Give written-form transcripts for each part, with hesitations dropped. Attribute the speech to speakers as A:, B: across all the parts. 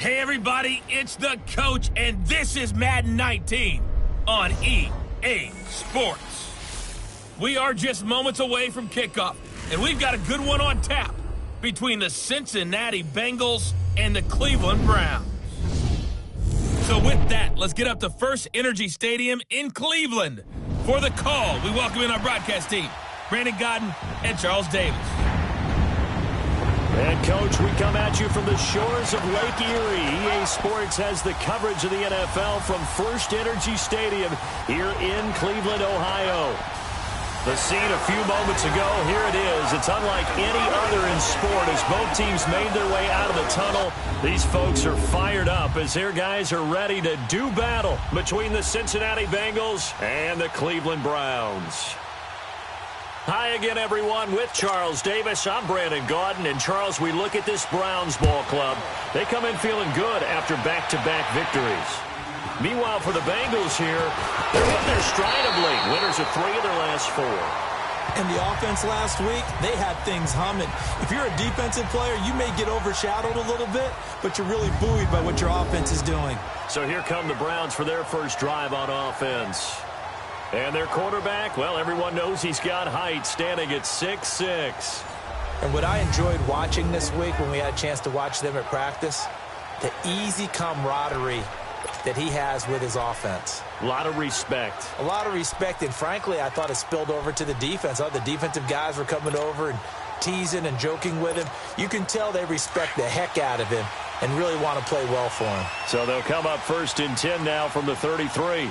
A: Hey everybody, it's the coach, and this is Madden 19 on EA Sports. We are just moments away from kickoff, and we've got a good one on tap between the Cincinnati Bengals and the Cleveland Browns. So with that, let's get up to First Energy Stadium in Cleveland. For the call, we welcome in our broadcast team, Brandon Godden and Charles Davis.
B: And, Coach, we come at you from the shores of Lake Erie. EA Sports has the coverage of the NFL from First Energy Stadium here in Cleveland, Ohio. The scene a few moments ago, here it is. It's unlike any other in sport as both teams made their way out of the tunnel. These folks are fired up as their guys are ready to do battle between the Cincinnati Bengals and the Cleveland Browns. Hi again, everyone. With Charles Davis, I'm Brandon Gaudin. And, Charles, we look at this Browns ball club. They come in feeling good after back-to-back victories. Meanwhile, for the Bengals here, they're hitting their stride of late. Winners of 3 of their last 4.
C: And the offense last week, they had things humming. If you're a defensive player, you may get overshadowed a little bit, but you're really buoyed by what your offense is doing.
B: So here come the Browns for their first drive on offense. And their quarterback, well, everyone knows he's got height, standing at 6'6".
C: And what I enjoyed watching this week when we had a chance to watch them at practice, the easy camaraderie that he has with his offense.
B: A lot of respect.
C: A lot of respect, and frankly, I thought it spilled over to the defense. The defensive guys were coming over and teasing and joking with him. You can tell they respect the heck out of him and really want to play well for him.
B: So they'll come up 1st and 10 now from the 33.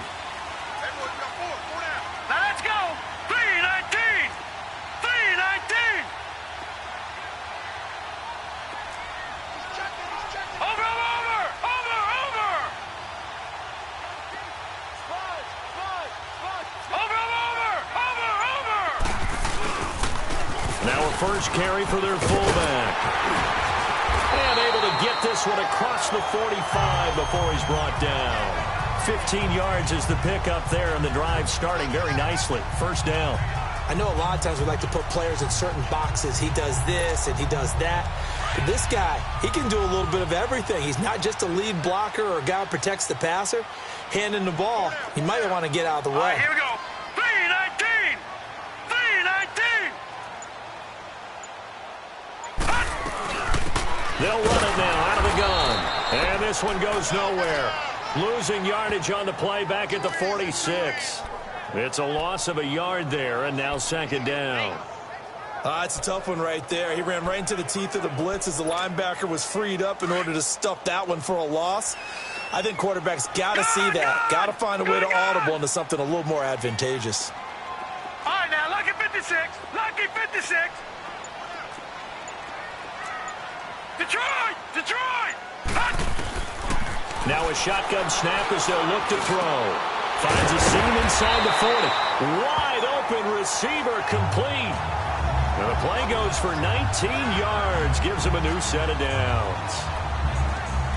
B: First carry for their fullback. And able to get this one across the 45 before he's brought down. 15 yards is the pickup there, and the drive starting very nicely. First down.
C: I know a lot of times we like to put players in certain boxes. He does this and he does that. But this guy, he can do a little bit of everything. He's not just a lead blocker or a guy who protects the passer. Handing the ball, he might want to get out of the way.
D: All right, here we go. 3-19! 3-19!
B: They'll run it now out of the gun. And this one goes nowhere. Losing yardage on the play back at the 46. It's a loss of a yard there, and now 2nd down.
C: It's a tough one right there. He ran right into the teeth of the blitz as the linebacker was freed up in order to stuff that one for a loss. I think quarterbacks got to see that. Got to find a way to audible into something a little more advantageous.
D: All right, now, lucky 56. Lucky 56. Detroit! Detroit!
B: Now a shotgun snap as they'll look to throw. Finds a seam inside the 40. Wide open receiver complete. And the play goes for 19 yards. Gives him a new set of downs.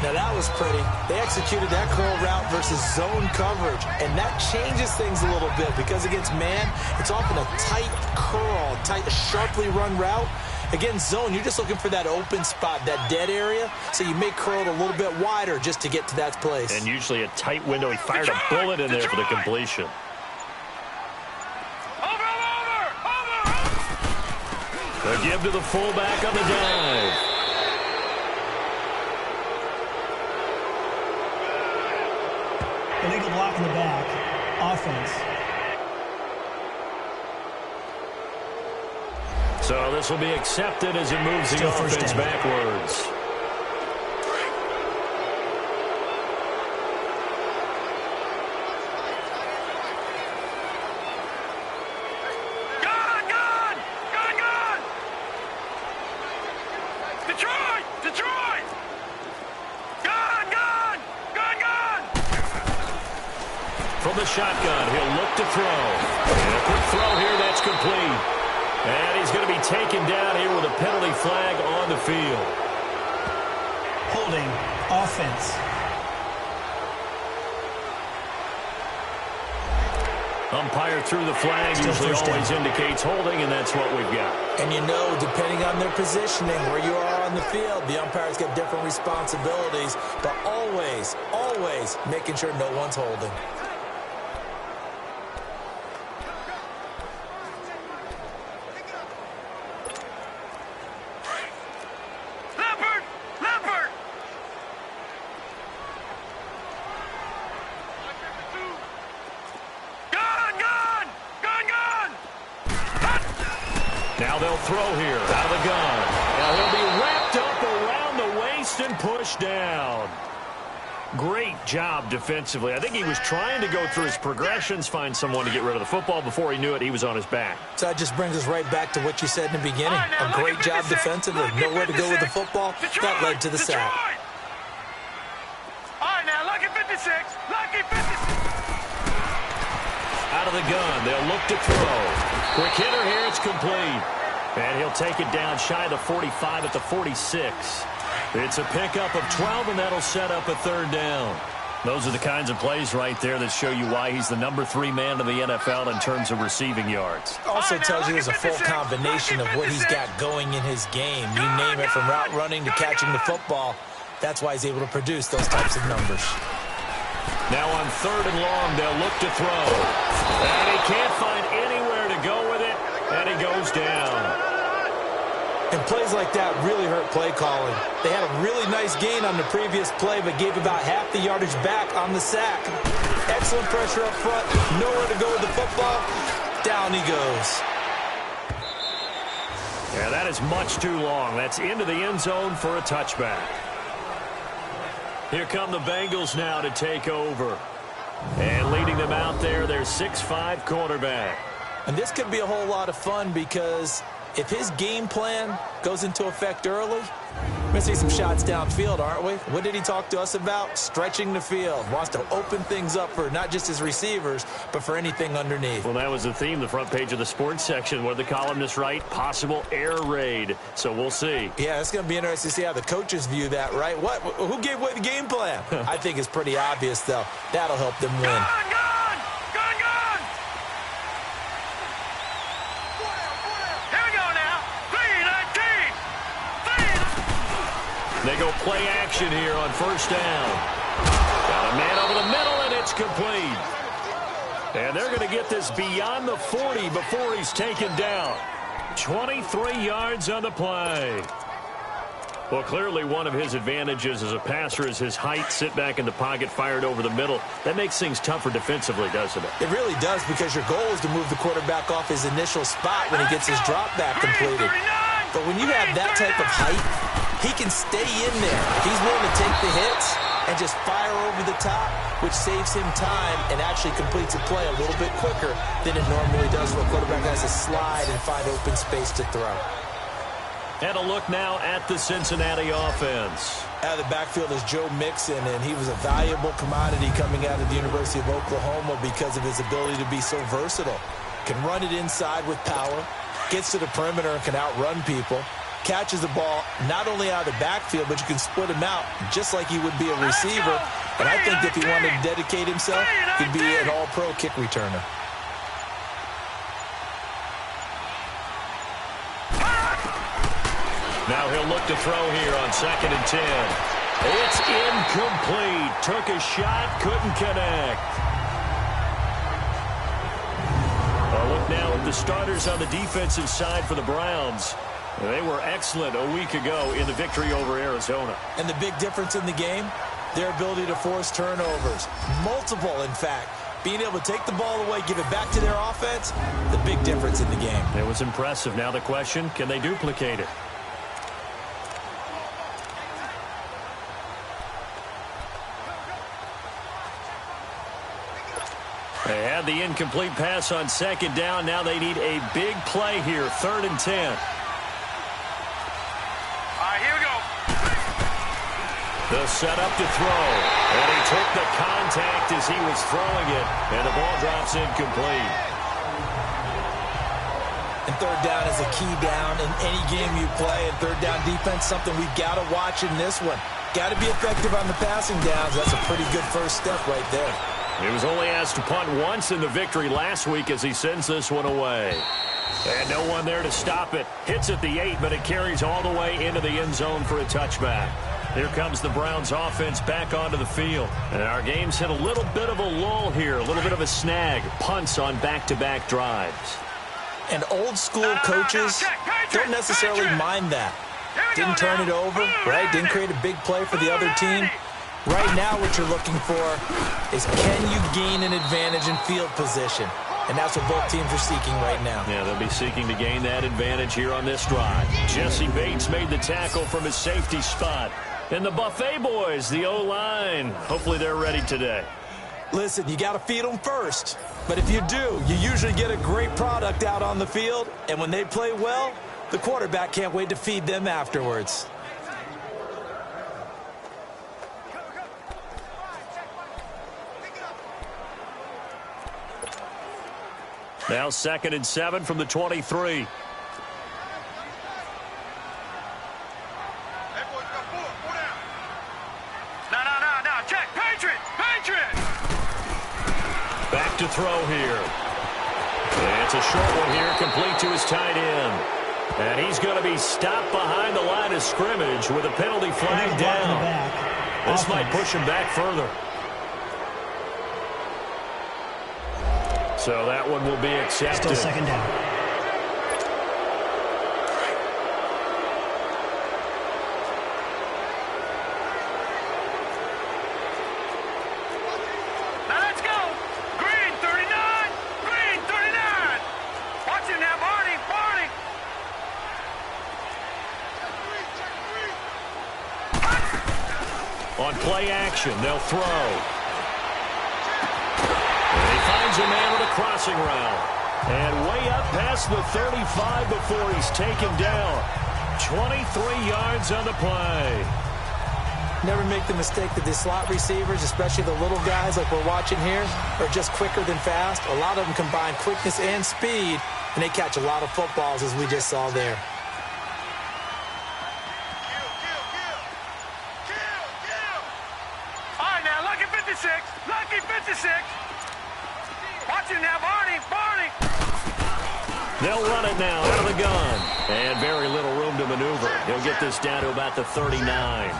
C: Now that was pretty. They executed that curl route versus zone coverage. And that changes things a little bit because against man, it's often a tight curl, tight, sharply run route. Against zone, you're just looking for that open spot, that dead area, so you may curl it a little bit wider just to get to that place.
B: And usually a tight window. He fired a bullet in there for the completion. The give to the fullback on the dive.
E: Illegal block in the back. Offense.
B: So this will be accepted as it moves the offense backwards.
D: Detroit! Detroit! Gone!
B: From the shotgun, he'll look to throw. And a quick throw here, that's complete. And he's going to be taken down here with a penalty flag on the field.
E: Holding. Offense.
B: Umpire threw the flag, usually always indicates holding, and that's what we've got.
C: And you know, depending on their positioning, where you are on the field, the umpires get different responsibilities, but always, always making sure no one's holding.
B: Now they'll throw here out of the gun. Now he'll be wrapped up around the waist and pushed down. Great job defensively. I think he was trying to go through his progressions, find someone to get rid of the football. Before he knew it, he was on his back.
C: So that just brings us right back to what you said in the beginning. A great job defensively. Nowhere to go with the football. That led to the sack.
D: All right, now, lucky 56. Lucky 56.
B: Out of the gun, they'll look to throw. Quick hitter here, it's complete. And he'll take it down shy of the 45 at the 46. It's a pickup of 12, and that'll set up a third down. Those are the kinds of plays right there that show you why he's the #3 man in the NFL in terms of receiving yards.
C: Also tells you there's a full combination of what he's got going in his game. You name it, from route running to catching the football. That's why he's able to produce those types of numbers.
B: Now on 3rd and long, they'll look to throw. And he can't find anywhere to go with it, and he goes down.
C: And plays like that really hurt play calling. They had a really nice gain on the previous play, but gave about half the yardage back on the sack. Excellent pressure up front. Nowhere to go with the football. Down he goes.
B: Yeah, that is much too long. That's into the end zone for a touchback. Here come the Bengals now to take over. And leading them out there, their 6'5" quarterback.
C: And this could be a whole lot of fun, because if his game plan goes into effect early, we're going to see some shots downfield, aren't we? What did he talk to us about? Stretching the field. Wants to open things up for not just his receivers, but for anything underneath.
B: Well, that was the theme, the front page of the sports section. What did the columnists write? Possible air raid. So we'll see.
C: Yeah, it's going to be interesting to see how the coaches view that, right? What? Who gave away the game plan? I think it's pretty obvious, though. That'll help them win.
D: Gone! Here we go now. 3-19.
B: They go play action here on 1st down. Got a man over the middle, and it's complete. And they're going to get this beyond the 40 before he's taken down. 23 yards on the play. Well, clearly one of his advantages as a passer is his height. Sit back in the pocket, fired over the middle. That makes things tougher defensively, doesn't it?
C: It really does, because your goal is to move the quarterback off his initial spot when he gets his drop back completed. But when you have that type of height, he can stay in there. He's willing to take the hits and just fire over the top, which saves him time and actually completes a play a little bit quicker than it normally does when a quarterback has to slide and find open space to throw.
B: And a look now at the Cincinnati offense.
C: Out of the backfield is Joe Mixon, and he was a valuable commodity coming out of the University of Oklahoma because of his ability to be so versatile. Can run it inside with power, gets to the perimeter and can outrun people, catches the ball not only out of the backfield, but you can split him out just like he would be a receiver. And I think if he wanted to dedicate himself, he'd be an all-pro kick returner.
B: Now he'll look to throw here on 2nd and 10. It's incomplete. Took a shot, couldn't connect. A look now at the starters on the defensive side for the Browns. They were excellent a week ago in the victory over Arizona.
C: And the big difference in the game, their ability to force turnovers. Multiple, in fact. Being able to take the ball away, give it back to their offense, the big difference in the game.
B: It was impressive. Now the question, can they duplicate it? They had the incomplete pass on 2nd down. Now they need a big play here, 3rd and 10.
D: All right, here we go.
B: The setup to throw. And he took the contact as he was throwing it. And the ball drops incomplete.
C: And 3rd down is a key down in any game you play. And 3rd down defense, something we've got to watch in this one. Got to be effective on the passing downs. That's a pretty good first step right there.
B: He was only asked to punt once in the victory last week as he sends this one away. And no one there to stop it. Hits at the 8, but it carries all the way into the end zone for a touchback. Here comes the Browns offense back onto the field. And our game's hit a little bit of a lull here, a little bit of a snag. Punts on back-to-back drives.
C: And old school coaches don't necessarily mind that. Didn't turn it over, right? Didn't create a big play for the other team. Right now what you're looking for is, can you gain an advantage in field position? And that's what both teams are seeking right now.
B: Yeah, they'll be seeking to gain that advantage here on this drive. Jesse Bates made the tackle from his safety spot. And the Buffet boys, the O-line, hopefully they're ready today.
C: Listen, you got to feed them first. But if you do, you usually get a great product out on the field. And when they play well, the quarterback can't wait to feed them afterwards.
B: Now 2nd and 7 from the 23.
D: No, check, Patriot!
B: Back to throw here. And it's a short one here, complete to his tight end. And he's going to be stopped behind the line of scrimmage with a penalty flag down. This might push him back further. So that one will be accepted.
E: Still 2nd down.
D: Now let's go. Green 39. Watch him now, Barney.
B: On play action, they'll throw. Finds a man with a crossing route. And way up past the 35 before he's taken down. 23 yards on the play.
C: Never make the mistake that the slot receivers, especially the little guys like we're watching here, are just quicker than fast. A lot of them combine quickness and speed, and they catch a lot of footballs, as we just saw there.
D: All right, now, lucky 56. Watch him now, Barney.
B: They'll run it now out of the gun. And very little room to maneuver. He'll get this down to about the 39.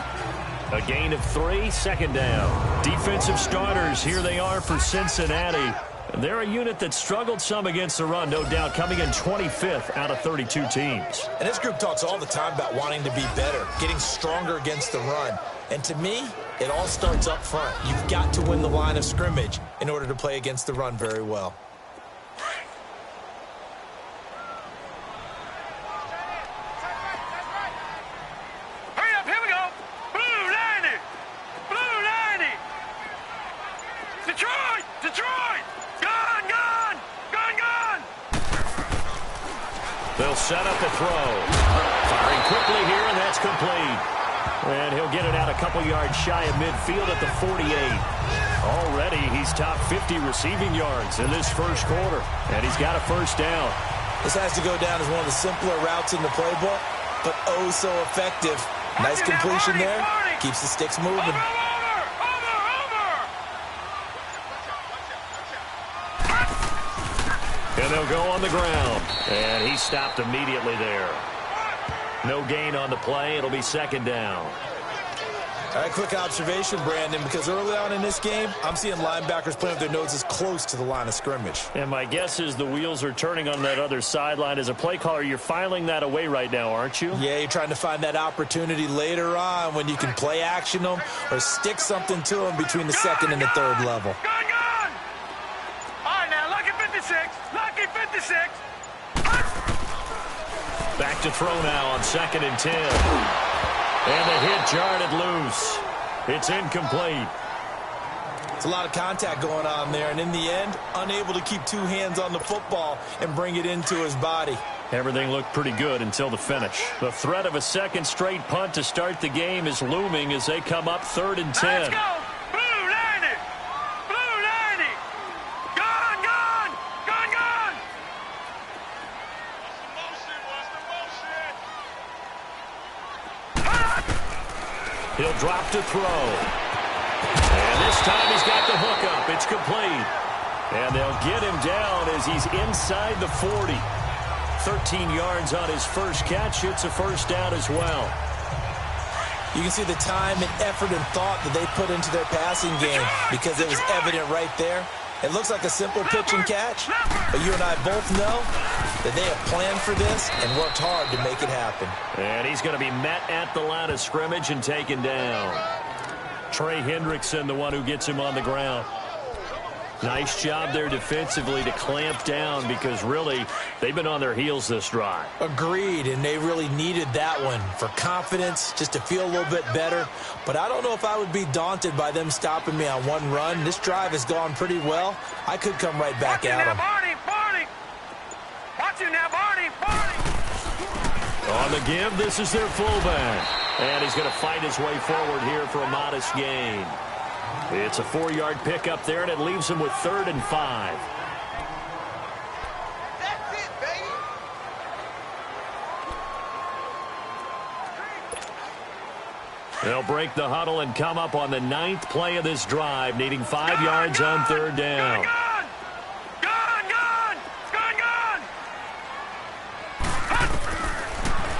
B: A gain of 3, 2nd down. Defensive starters, here they are for Cincinnati. They're a unit that struggled some against the run, no doubt, coming in 25th out of 32 teams.
C: And this group talks all the time about wanting to be better, getting stronger against the run. And to me, it all starts up front. You've got to win the line of scrimmage in order to play against the run very well.
D: Hurry up, here we go. Blue 90. Detroit. Gun.
B: They'll set up the throw. Firing quickly here, and that's complete. And he'll get it out a couple yards shy of midfield at the 48. Already, he's top 50 receiving yards in this first quarter. And he's got a first down.
C: This has to go down as one of the simpler routes in the playbook, but oh so effective. Nice completion there. Keeps the sticks moving.
D: Over.
B: And they'll go on the ground. And he stopped immediately there. No gain on the play. It'll be 2nd down.
C: All right, quick observation, Brandon, because early on in this game, I'm seeing linebackers playing with their noses close to the line of scrimmage.
B: And my guess is the wheels are turning on that other sideline. As a play caller, you're filing that away right now, aren't you?
C: Yeah, you're trying to find that opportunity later on when you can play action them or stick something to them between the 2nd and the 3rd level.
D: Gun. All right, now, lucky 56.
B: Back to throw now on 2nd and 10. And the hit jarred it loose. It's incomplete.
C: It's a lot of contact going on there, and in the end, unable to keep 2 hands on the football and bring it into his body.
B: Everything looked pretty good until the finish. The threat of a 2nd straight punt to start the game is looming as they come up 3rd and 10.
D: Let's go. Blue 90. Gun.
B: He'll drop to throw. And This time he's got the hook up. It's complete. And they'll get him down as he's inside the 40. 13 yards on his first catch. It's a first down as well.
C: You can see the time and effort and thought that they put into their passing game because it was evident right there. It looks like a simple pitch and catch, but you and I both know that they have planned for this and worked hard to make it happen.
B: And he's going to be met at the line of scrimmage and taken down. Trey Hendrickson, the one who gets him on the ground. Nice job there defensively to clamp down because really they've been on their heels this drive.
C: Agreed, and they really needed that one for confidence, just to feel a little bit better. But I don't know if I would be daunted by them stopping me on one run. This drive has gone pretty well. I could come right back at them.
D: Watch him now, Barney.
B: On the give, this is their fullback. And he's going to fight his way forward here for a modest gain. It's a 4-yard pickup there, and it leaves him with 3rd and 5.
D: That's it, baby.
B: They'll break the huddle and come up on the 9th play of this drive, needing 5 yards on 3rd down.
D: Gone.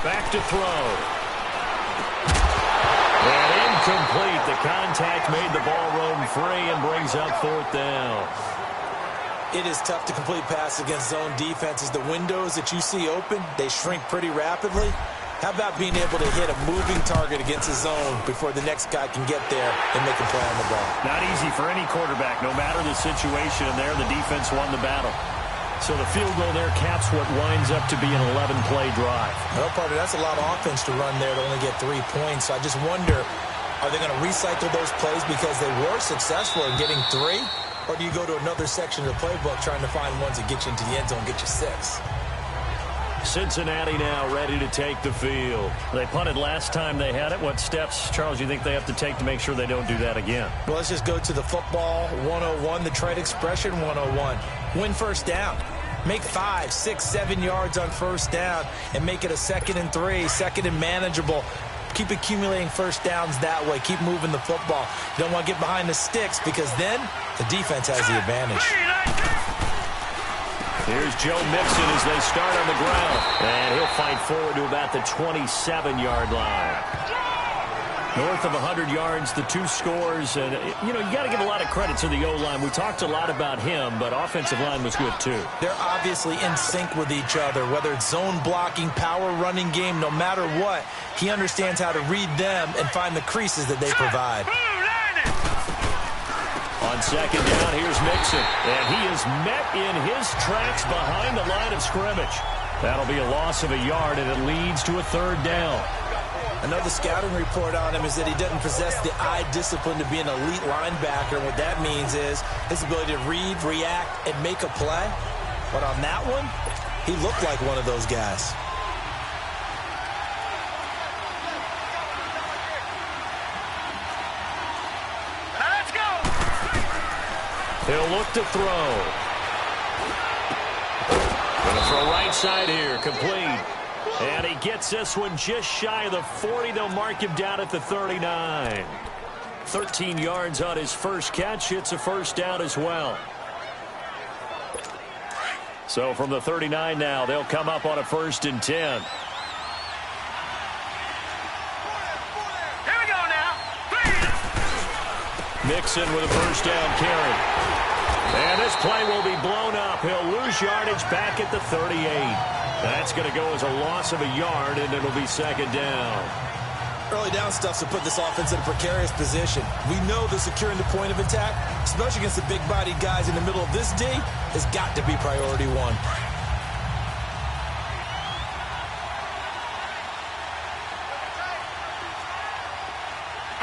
B: Back to throw. And incomplete. The contact made the ball roam free and brings up 4th down.
C: It is tough to complete pass against zone defenses. The windows that you see open, they shrink pretty rapidly. How about being able to hit a moving target against a zone before the next guy can get there and make a play on the ball?
B: Not easy for any quarterback. No matter the situation there, the defense won the battle. So the field goal there caps what winds up to be an 11-play drive.
C: Well, partner, that's a lot of offense to run there to only get 3 points. So I just wonder, are they going to recycle those plays because they were successful in getting 3? Or do you go to another section of the playbook trying to find ones that get you into the end zone and get you 6?
B: Cincinnati now ready to take the field. They punted last time they had it. What steps, Charles, you think they have to take to make sure they don't do that again?
C: Well, let's just go to the football 101, the trade expression 101. Win first down. Make 5, 6, 7 yards on first down and make it a 2nd and 3, 2nd and manageable. Keep accumulating first downs that way. Keep moving the football. You don't want to get behind the sticks because then the defense has the advantage.
B: Here's Joe Mixon as they start on the ground. And he'll fight forward to about the 27-yard line. North of 100 yards, the 2 scores. And, you got to give a lot of credit to the O-line. We talked a lot about him, but offensive line was good, too.
C: They're obviously in sync with each other, whether it's zone blocking, power running game, no matter what. He understands how to read them and find the creases that they provide.
B: On 2nd down, here's Mixon. And he is met in his tracks behind the line of scrimmage. That'll be a loss of a yard, and it leads to a 3rd down.
C: Another scouting report on him is that he doesn't possess the eye discipline to be an elite linebacker. What that means is his ability to read, react, and make a play. But on that one, he looked like one of those guys.
D: Let's go.
B: He'll look to throw. Gonna throw right side here, complete. And he gets this one just shy of the 40. They'll mark him down at the 39. 13 yards on his first catch. It's a first down as well. So from the 39 now, they'll come up on a 1st and 10.
D: Here we go now.
B: Mixon with a first down carry. And this play will be blown up. He'll lose yardage back at the 38. That's going to go as a loss of a yard, and it'll be 2nd down.
C: Early down stuff to put this offense in a precarious position. We know that securing the point of attack, especially against the big-bodied guys in the middle of this D, has got to be priority 1.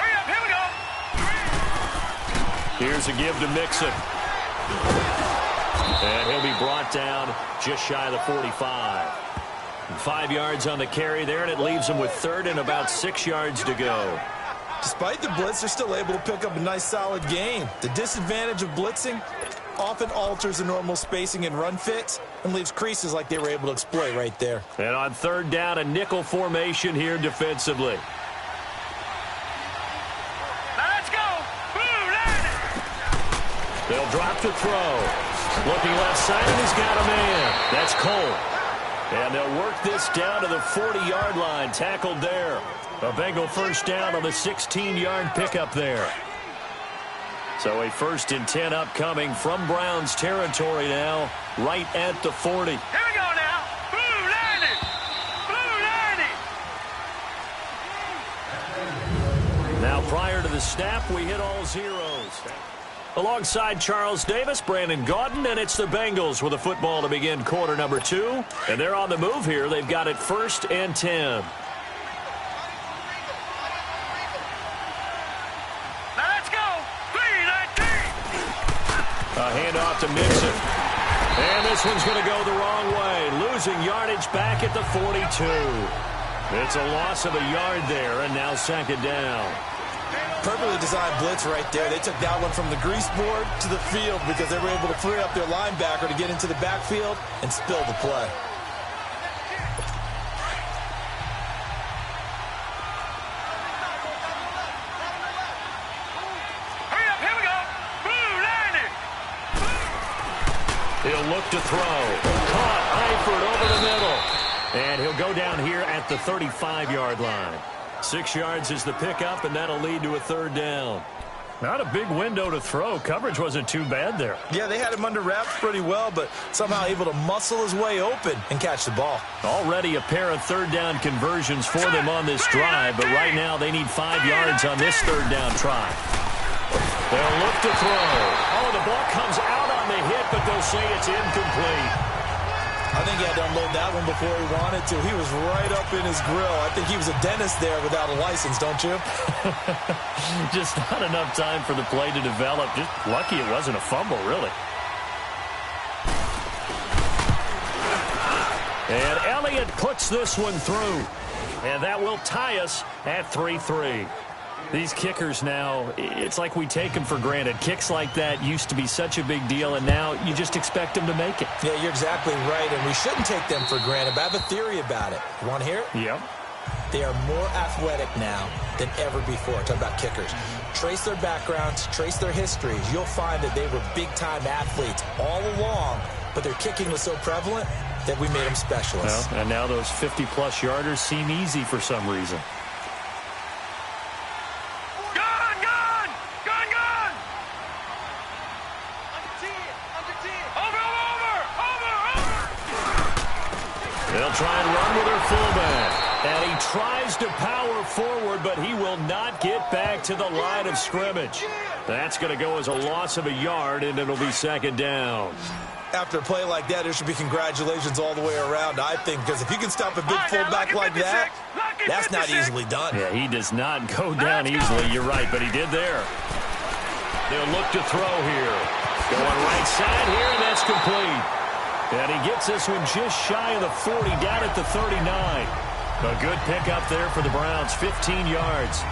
D: Hurry up, here we go.
B: Here's a give to Mixon. And he'll be brought down just shy of the 45. 5 yards on the carry there, and it leaves him with 3rd and about 6 yards to go.
C: Despite the blitz, they're still able to pick up a nice, solid gain. The disadvantage of blitzing often alters the normal spacing and run fits and leaves creases like they were able to exploit right there.
B: And on 3rd down, a nickel formation here defensively.
D: Let's go.
B: He'll drop to throw. Looking left side, and he's got a man. That's Cole. And they'll work this down to the 40-yard line. Tackled there. A Bengal first down on the 16-yard pickup there. So a 1st and 10 upcoming from Browns territory now, right at the 40.
D: Here we go now. Blue 90. Blue 90.
B: Now prior to the snap, we hit all zeros. Alongside Charles Davis, Brandon Gaudin, and it's the Bengals with a football to begin quarter number 2. And they're on the move here. They've got it 1st and 10.
D: Now let's go. 3-19.
B: A handoff to Mixon. And this one's going to go the wrong way. Losing yardage back at the 42. It's a loss of a yard there, and now 2nd down.
C: Perfectly designed blitz right there. They took that one from the grease board to the field because they were able to free up their linebacker to get into the backfield and spill the play.
D: Hurry up, here we go. Blue 90.
B: He'll look to throw. Caught Eifert over the middle. And he'll go down here at the 35-yard line. 6 yards is the pickup, and that'll lead to a 3rd down. Not a big window to throw. Coverage wasn't too bad there.
C: Yeah, they had him under wraps pretty well, but somehow able to muscle his way open and catch the ball.
B: Already a pair of 3rd down conversions for them on this drive, but right now they need 5 yards on this 3rd down try. They'll look to throw. Oh, the ball comes out on the hit, but they'll say it's incomplete.
C: I think he had to unload that one before he wanted to. He was right up in his grill. I think he was a dentist there without a license, don't you?
B: Just not enough time for the play to develop. Just lucky it wasn't a fumble, really. And Elliott puts this one through. And that will tie us at 3-3. These kickers now, it's like we take them for granted. Kicks like that used to be such a big deal, and now you just expect them to make it.
C: Yeah, you're exactly right, and we shouldn't take them for granted, but I have a theory about it. You want to hear it?
B: Yep.
C: They are more athletic now than ever before. Talk about kickers. Trace their backgrounds, trace their histories. You'll find that they were big-time athletes all along, but their kicking was so prevalent that we made them specialists.
B: Well, and now those 50-plus yarders seem easy for some reason.
D: Over.
B: Try and run with her fullback. And he tries to power forward, but he will not get back to the line of scrimmage. That's going to go as a loss of a yard, and it'll be 2nd down.
C: After a play like that, there should be congratulations all the way around, I think, because if you can stop a big fullback like that, that's not easily done.
B: Yeah, he does not go down easily. You're right, but he did there. They'll look to throw here. Going right side here, and that's complete. And he gets this one just shy of the 40, down at the 39. A good pickup there for the Browns, 15 yards.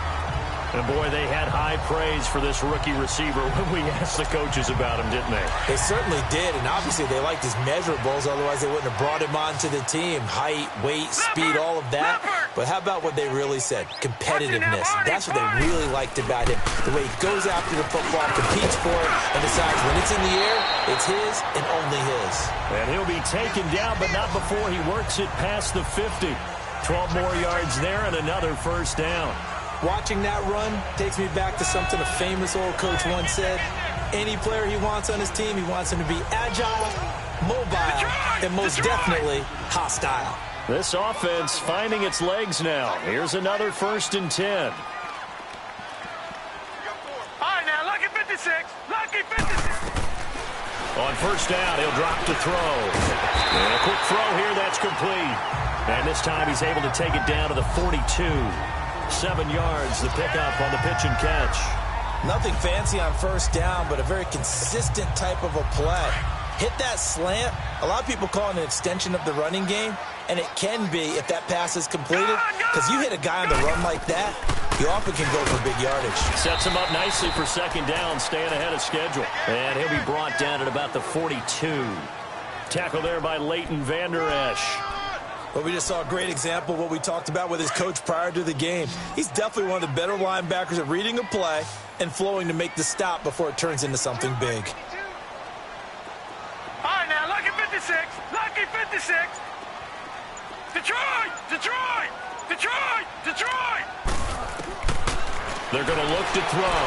B: And, boy, they had high praise for this rookie receiver when we asked the coaches about him, didn't they?
C: They certainly did, and obviously they liked his measurables, otherwise they wouldn't have brought him onto the team. Height, weight, speed, all of that. But how about what they really said? Competitiveness. That's what they really liked about him. The way he goes after the football, competes for it, and decides when it's in the air, it's his and only his.
B: And he'll be taken down, but not before he works it past the 50. 12 more yards there and another 1st down.
C: Watching that run takes me back to something a famous old coach once said. Any player he wants on his team, he wants him to be agile, mobile, and most definitely hostile.
B: This offense finding its legs now. Here's another 1st and 10.
D: All right, now, lucky 56. Lucky 56.
B: On 1st down, he'll drop to throw. And a quick throw here, that's complete. And this time he's able to take it down to the 42. 7 yards, the pickup on the pitch and catch.
C: Nothing fancy on 1st down, but a very consistent type of a play. Hit that slant. A lot of people call it an extension of the running game, and it can be if that pass is completed, because you hit a guy on the run like that, you often can go for big yardage.
B: Sets him up nicely for 2nd down, staying ahead of schedule. And he'll be brought down at about the 42. Tackle there by Leighton Vander Esch.
C: But we just saw a great example of what we talked about with his coach prior to the game. He's definitely one of the better linebackers at reading a play and flowing to make the stop before it turns into something big.
D: 56. Detroit! Detroit! Detroit! Detroit!
B: They're going to look to throw.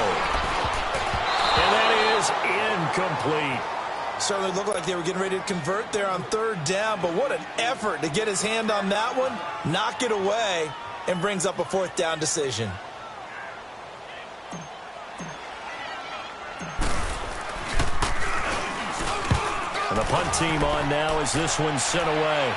B: And that is incomplete.
C: Certainly looked like they were getting ready to convert there on third down, but what an effort to get his hand on that one, knock it away, and brings up a fourth down decision.
B: And the punt team on now as this one's sent away.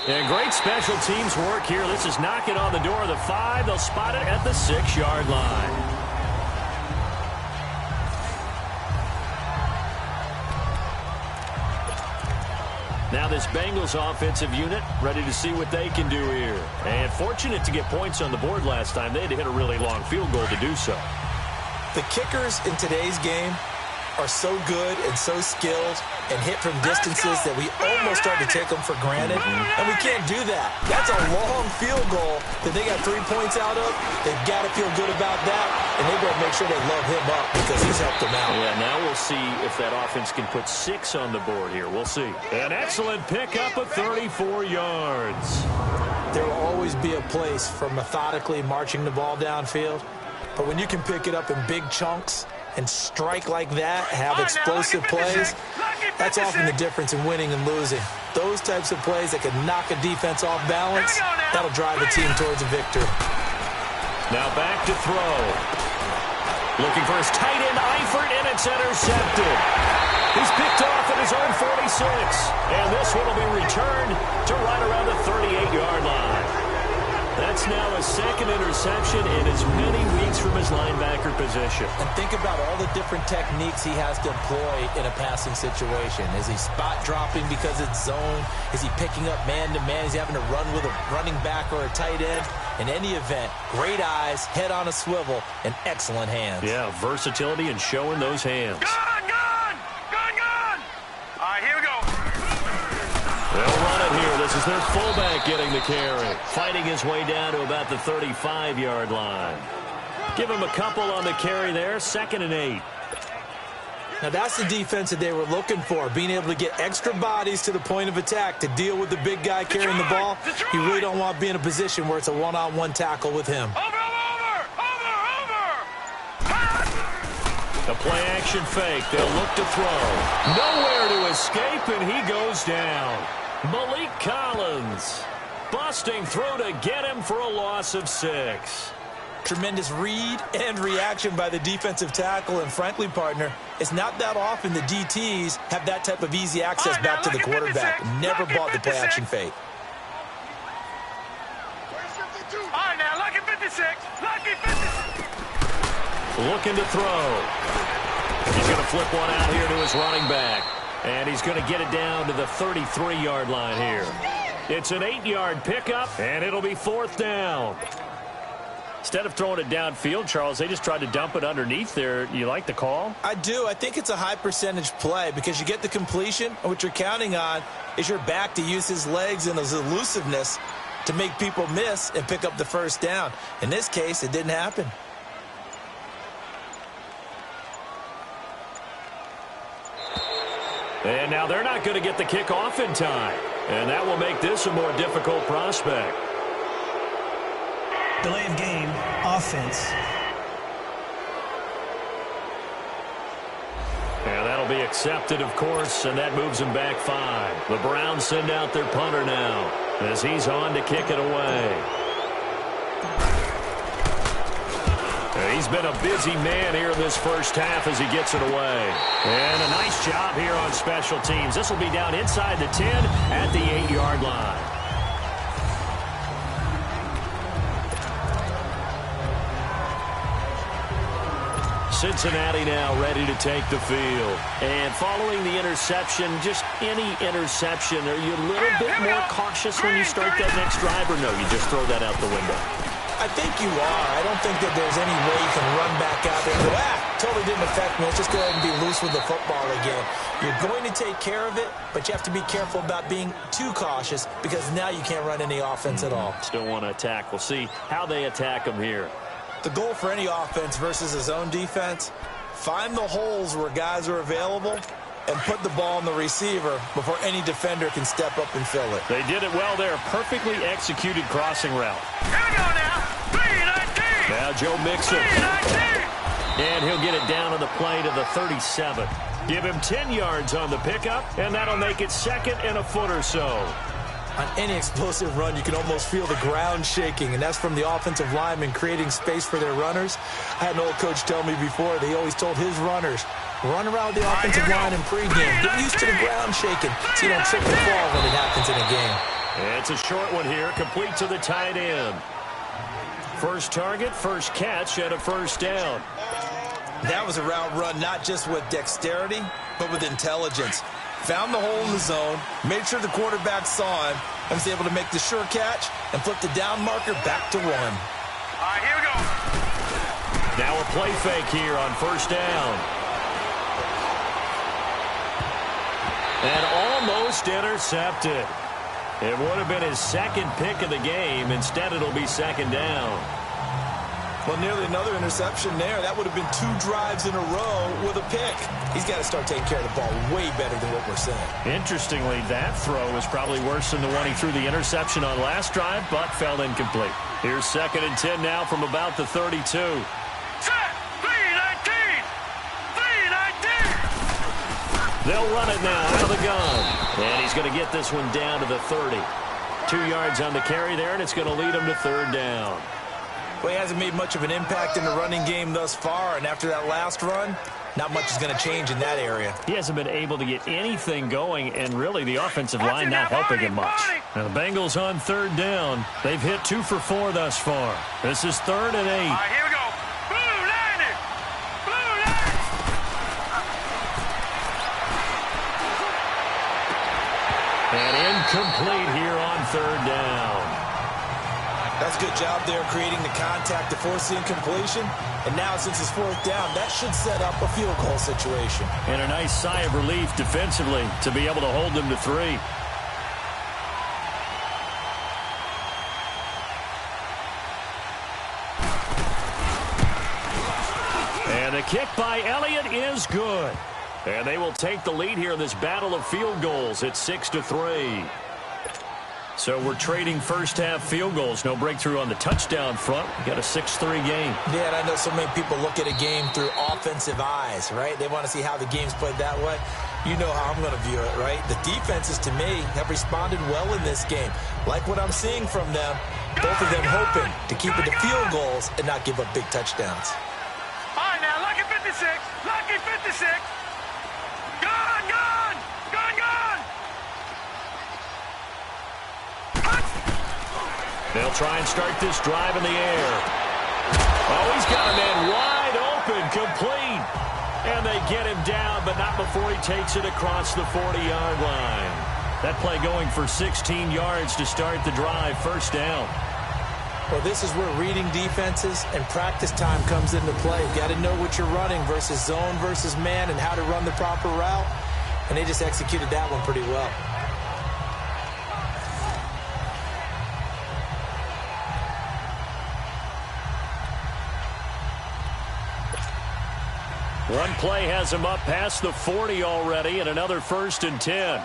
B: And great special teams work here. This is knocking on the door of the 5. They'll spot it at the 6-yard line. Now this Bengals offensive unit ready to see what they can do here. And fortunate to get points on the board last time. They had to hit a really long field goal to do so.
C: The kickers in today's game are so good and so skilled and hit from distances that we almost start to take them for granted, and we can't do that. That's a long field goal that they got 3 points out of. They've got to feel good about that, and they better make sure they love him up because he's helped them out.
B: Yeah, now we'll see if that offense can put 6 on the board here. We'll see. An excellent pickup of 34 yards.
C: There will always be a place for methodically marching the ball downfield, but when you can pick it up in big chunks and strike like that, have explosive plays, that's often the difference in winning and losing. Those types of plays that can knock a defense off balance, that'll drive a team towards a victory.
B: Now back to throw. Looking for his tight end, Eifert, and it's intercepted. He's picked off at his own 46. And this one will be returned to right around the 38-yard line. That's now his second interception in as many weeks from his linebacker position.
C: And think about all the different techniques he has to employ in a passing situation. Is he spot dropping because it's zone? Is he picking up man-to-man? Is he having to run with a running back or a tight end? In any event, great eyes, head on a swivel, and excellent hands.
B: Yeah, versatility and showing those hands.
D: Gun, gun! Gun, gun! All right, here we go.
B: They'll run it here. This is their fullback getting the carry. Fighting his way down to about the 35-yard line. Give him a couple on the carry there. 2nd and 8.
C: Now that's the defense that they were looking for, being able to get extra bodies to the point of attack to deal with the big guy carrying the ball. You really don't want to be in a position where it's a one-on-one tackle with him.
D: Over!
B: The play-action fake. They'll look to throw. Nowhere to escape, and he goes down. Malik Collins busting through to get him for a loss of 6.
C: Tremendous read and reaction by the defensive tackle, and frankly, partner, it's not that often the DTs have that type of easy access back to the quarterback. Never bought the play-action fake.
D: All right, now, lucky 56. Lucky 56.
B: Looking to throw. He's going to flip one out here to his running back. And he's going to get it down to the 33-yard line here. It's an 8-yard pickup, and it'll be 4th down. Instead of throwing it downfield, Charles, they just tried to dump it underneath there. You like the call?
C: I do. I think it's a high-percentage play because you get the completion, and what you're counting on is your back to use his legs and his elusiveness to make people miss and pick up the first down. In this case, it didn't happen.
B: And now they're not going to get the kickoff in time. And that will make this a more difficult prospect.
E: Delay of game, offense.
B: And that'll be accepted, of course, and that moves him back 5. The Browns send out their punter now as he's on to kick it away. And he's been a busy man here in this first half as he gets it away. And a nice job here on special teams. This will be down inside the 10 at the 8-yard line. Cincinnati now ready to take the field. And following the interception, just any interception, are you a little bit more cautious when you start that next drive, or no, you just throw that out the window?
C: I think you are. I don't think that there's any way you can run back out there and go, totally didn't affect me. Let's just go ahead and be loose with the football again. You're going to take care of it, but you have to be careful about being too cautious because now you can't run any offense at all.
B: Still want to attack. We'll see how they attack them here.
C: The goal for any offense versus a zone defense, find the holes where guys are available and put the ball on the receiver before any defender can step up and fill it.
B: They did it well there. Perfectly executed crossing route.
D: Here we go now. 3-19.
B: Now Joe Mixon.
D: 3-19.
B: And he'll get it down on the play to the 37. Give him 10 yards on the pickup, and that'll make it second and a foot or so.
C: On any explosive run, you can almost feel the ground shaking, and that's from the offensive linemen creating space for their runners. I had an old coach tell me before, they always told his runners, run around the offensive line in pregame. Get used to the ground shaking so you don't trip and fall when it happens in a game.
B: It's a short one here, complete to the tight end. First target, first catch, and a first down.
C: That was a route run not just with dexterity, but with intelligence. Found the hole in the zone, made sure the quarterback saw him, and was able to make the sure catch and flip the down marker back to 1.
D: All right, here we go.
B: Now a play fake here on first down. And almost intercepted. It would have been his second pick of the game. Instead, it'll be second down.
C: Well, nearly another interception there. That would have been 2 drives in a row with a pick. He's got to start taking care of the ball way better than what we're seeing.
B: Interestingly, that throw was probably worse than the one he threw the interception on last drive, but fell incomplete. Here's second and 10 now from about the 32.
D: Set. 3-19. 3-19.
B: They'll run it now out of the gun. And he's going to get this one down to the 30. 2 yards on the carry there, and it's going to lead him to third down.
C: Well, he hasn't made much of an impact in the running game thus far, and after that last run, not much is going to change in that area.
B: He hasn't been able to get anything going, and really the offensive line not helping him much. Now the Bengals on third down. They've hit 2 for 4 thus far. This is 3rd and 8.
D: All right, here we go. Blue Lightning. Blue Lightning.
B: And incomplete here on third down.
C: That's a good job there creating the contact to force the incompletion. And now since it's 4th down, that should set up a field goal situation.
B: And a nice sigh of relief defensively to be able to hold them to 3. And the kick by Elliott is good. And they will take the lead here in this battle of field goals at 6-3. So we're trading first-half field goals. No breakthrough on the touchdown front. We got a 6-3 game.
C: Yeah, and I know so many people look at a game through offensive eyes, right? They want to see how the game's played that way. You know how I'm going to view it, right? The defenses, to me, have responded well in this game. Like what I'm seeing from them, both of them hoping to keep it to field goals and not give up big touchdowns.
D: All right, now, Lucky 56. Lucky 56. Gone, gone. Gone, gone.
B: They'll try and start this drive in the air. Oh, he's got a man wide open, complete. And they get him down, but not before he takes it across the 40-yard line. That play going for 16 yards to start the drive, first down.
C: Well, this is where reading defenses and practice time comes into play. You got to know what you're running versus zone versus man and how to run the proper route. And they just executed that one pretty well.
B: One play has him up past the 40 already, and another 1st and 10.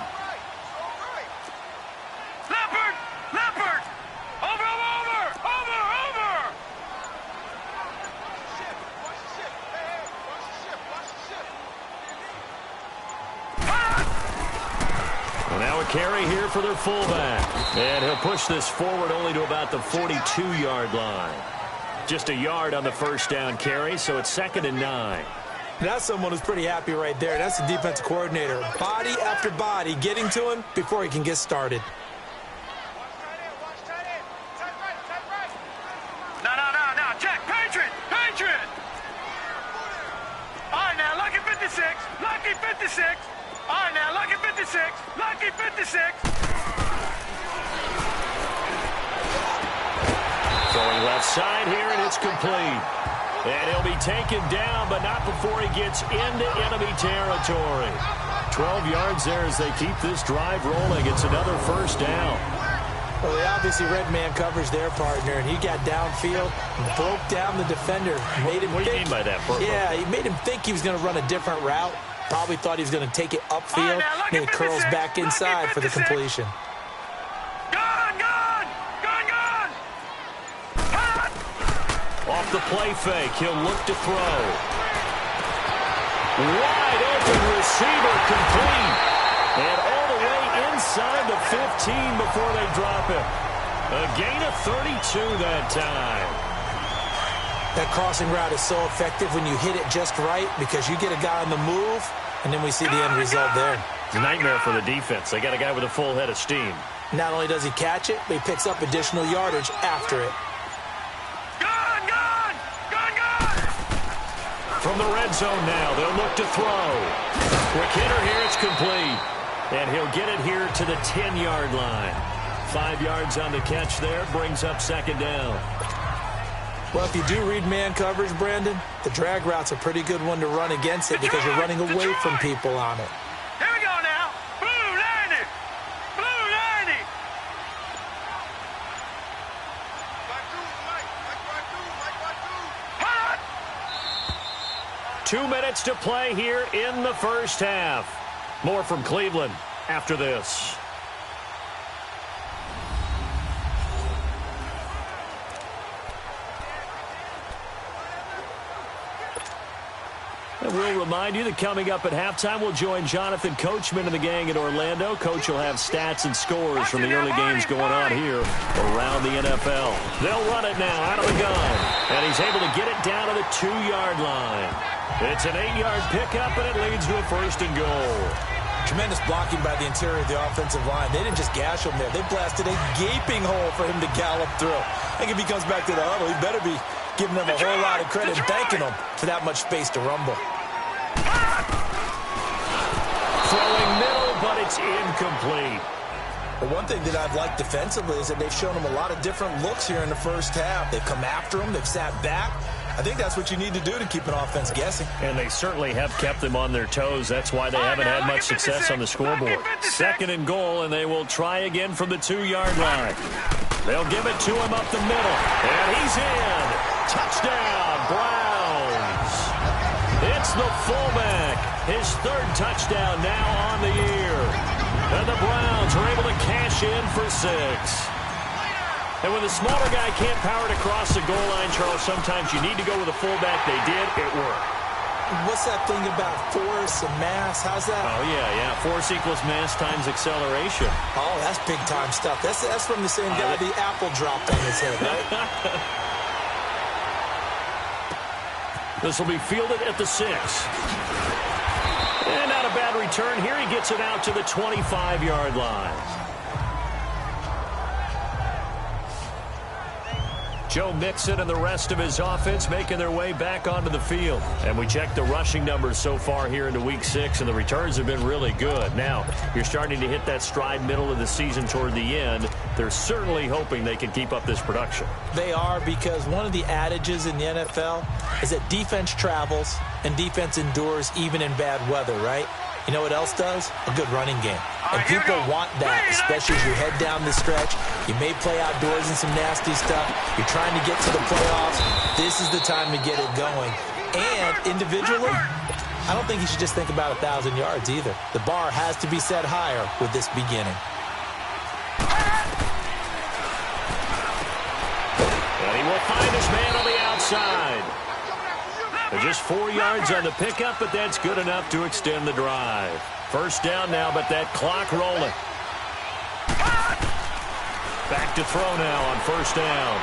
D: Leopard! Leopard! Over, over, over, over!
B: Well, now a carry here for their fullback. And he'll push this forward only to about the 42-yard line. Just a yard on the first down carry, so it's 2nd and 9.
C: That's someone who's pretty happy right there. That's the defensive coordinator. Body after body getting to him before he can get started.
D: No. Check. Patriot. Patriot. All right, now, Lucky 56. Lucky 56. All right, now, Lucky 56. Lucky 56.
B: Going left side here, and it's complete. And he'll be taken down, but not before he gets into enemy territory. 12 yards there as they keep this drive rolling. It's another first down.
C: Well, they obviously read man coverage their partner, and he got downfield, broke down the defender. Made him
B: what do you mean by that, Purple?
C: Yeah, he made him think he was going to run a different route, Probably thought he was going to take it upfield, and it curls back inside for the completion.
B: Off the play fake, he'll look to throw. Wide open receiver, complete. And all the way inside the 15 before they drop it. A gain of 32 that time.
C: That crossing route is so effective when you hit it just right because you get a guy on the move, and then we see the end result there.
B: It's a nightmare for the defense. They got a guy with a full head of steam.
C: Not only does he catch it, but he picks up additional yardage after it.
B: From the red zone now, they'll look to throw. Quick hitter here, it's complete. And he'll get it here to the 10-yard line. 5 yards on the catch there, brings up second down.
C: Well, if you do read man coverage, Brandon, the drag route's a pretty good one to run against it because you're running away from people on it.
D: Here we go now. Blue 90. Blue 90.
B: 2 minutes to play here in the first half. More from Cleveland after this. And we'll remind you that coming up at halftime, we'll join Jonathan Coachman and the gang in Orlando. Coach will have stats and scores from the early games going on here around the NFL. They'll run it now out of the gun. And he's able to get it down to the 2-yard line. It's an 8-yard pickup, and it leads to a 1st and goal.
C: Tremendous blocking by the interior of the offensive line. They didn't just gash him there. They blasted a gaping hole for him to gallop through. I think if he comes back to the huddle, he better be giving them a whole lot of credit and thanking them for that much space to rumble.
B: Throwing middle, but it's incomplete.
C: Well, one thing that I've liked defensively is that they've shown him a lot of different looks here in the first half. They've come after him. They've sat back. I think that's what you need to do to keep an offense guessing.
B: And they certainly have kept them on their toes. That's why they haven't had much success on the scoreboard. 2nd and goal, and they will try again from the 2-yard line. They'll give it to him up the middle. And he's in. Touchdown, Browns. It's the fullback. His 3rd touchdown now on the year. And the Browns are able to cash in for 6. And when the smaller guy can't power it across the goal line, Charles, sometimes you need to go with a fullback. They did. It worked.
C: What's that thing about force and mass? How's that?
B: Oh, yeah. Force equals mass times acceleration.
C: Oh, that's big-time stuff. That's from the same guy the apple dropped on his head, right?
B: This will be fielded at the 6. And not a bad return here. He gets it out to the 25-yard line. Joe Mixon and the rest of his offense making their way back onto the field. And we checked the rushing numbers so far here into Week 6, and the returns have been really good. Now, you're starting to hit that stride middle of the season toward the end. They're certainly hoping they can keep up this production.
C: They are, because one of the adages in the NFL is that defense travels and defense endures even in bad weather, right? You know what else does? A good running game. And people want that, especially as you head down the stretch. You may play outdoors in some nasty stuff. You're trying to get to the playoffs. This is the time to get it going. And individually, I don't think you should just think about 1,000 yards either. The bar has to be set higher with this beginning.
B: And he will find his man on the outside. They're just 4 yards on the pickup, but that's good enough to extend the drive. 1st down now, but that clock rolling. Back to throw now on 1st down.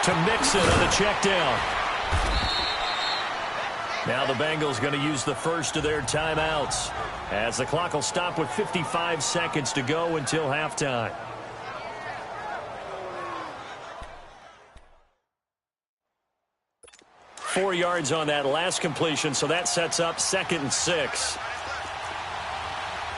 B: To Mixon on the check down. Now the Bengals going to use the first of their timeouts, as the clock will stop with 55 seconds to go until halftime. Four yards on that last completion, so that sets up 2nd and 6.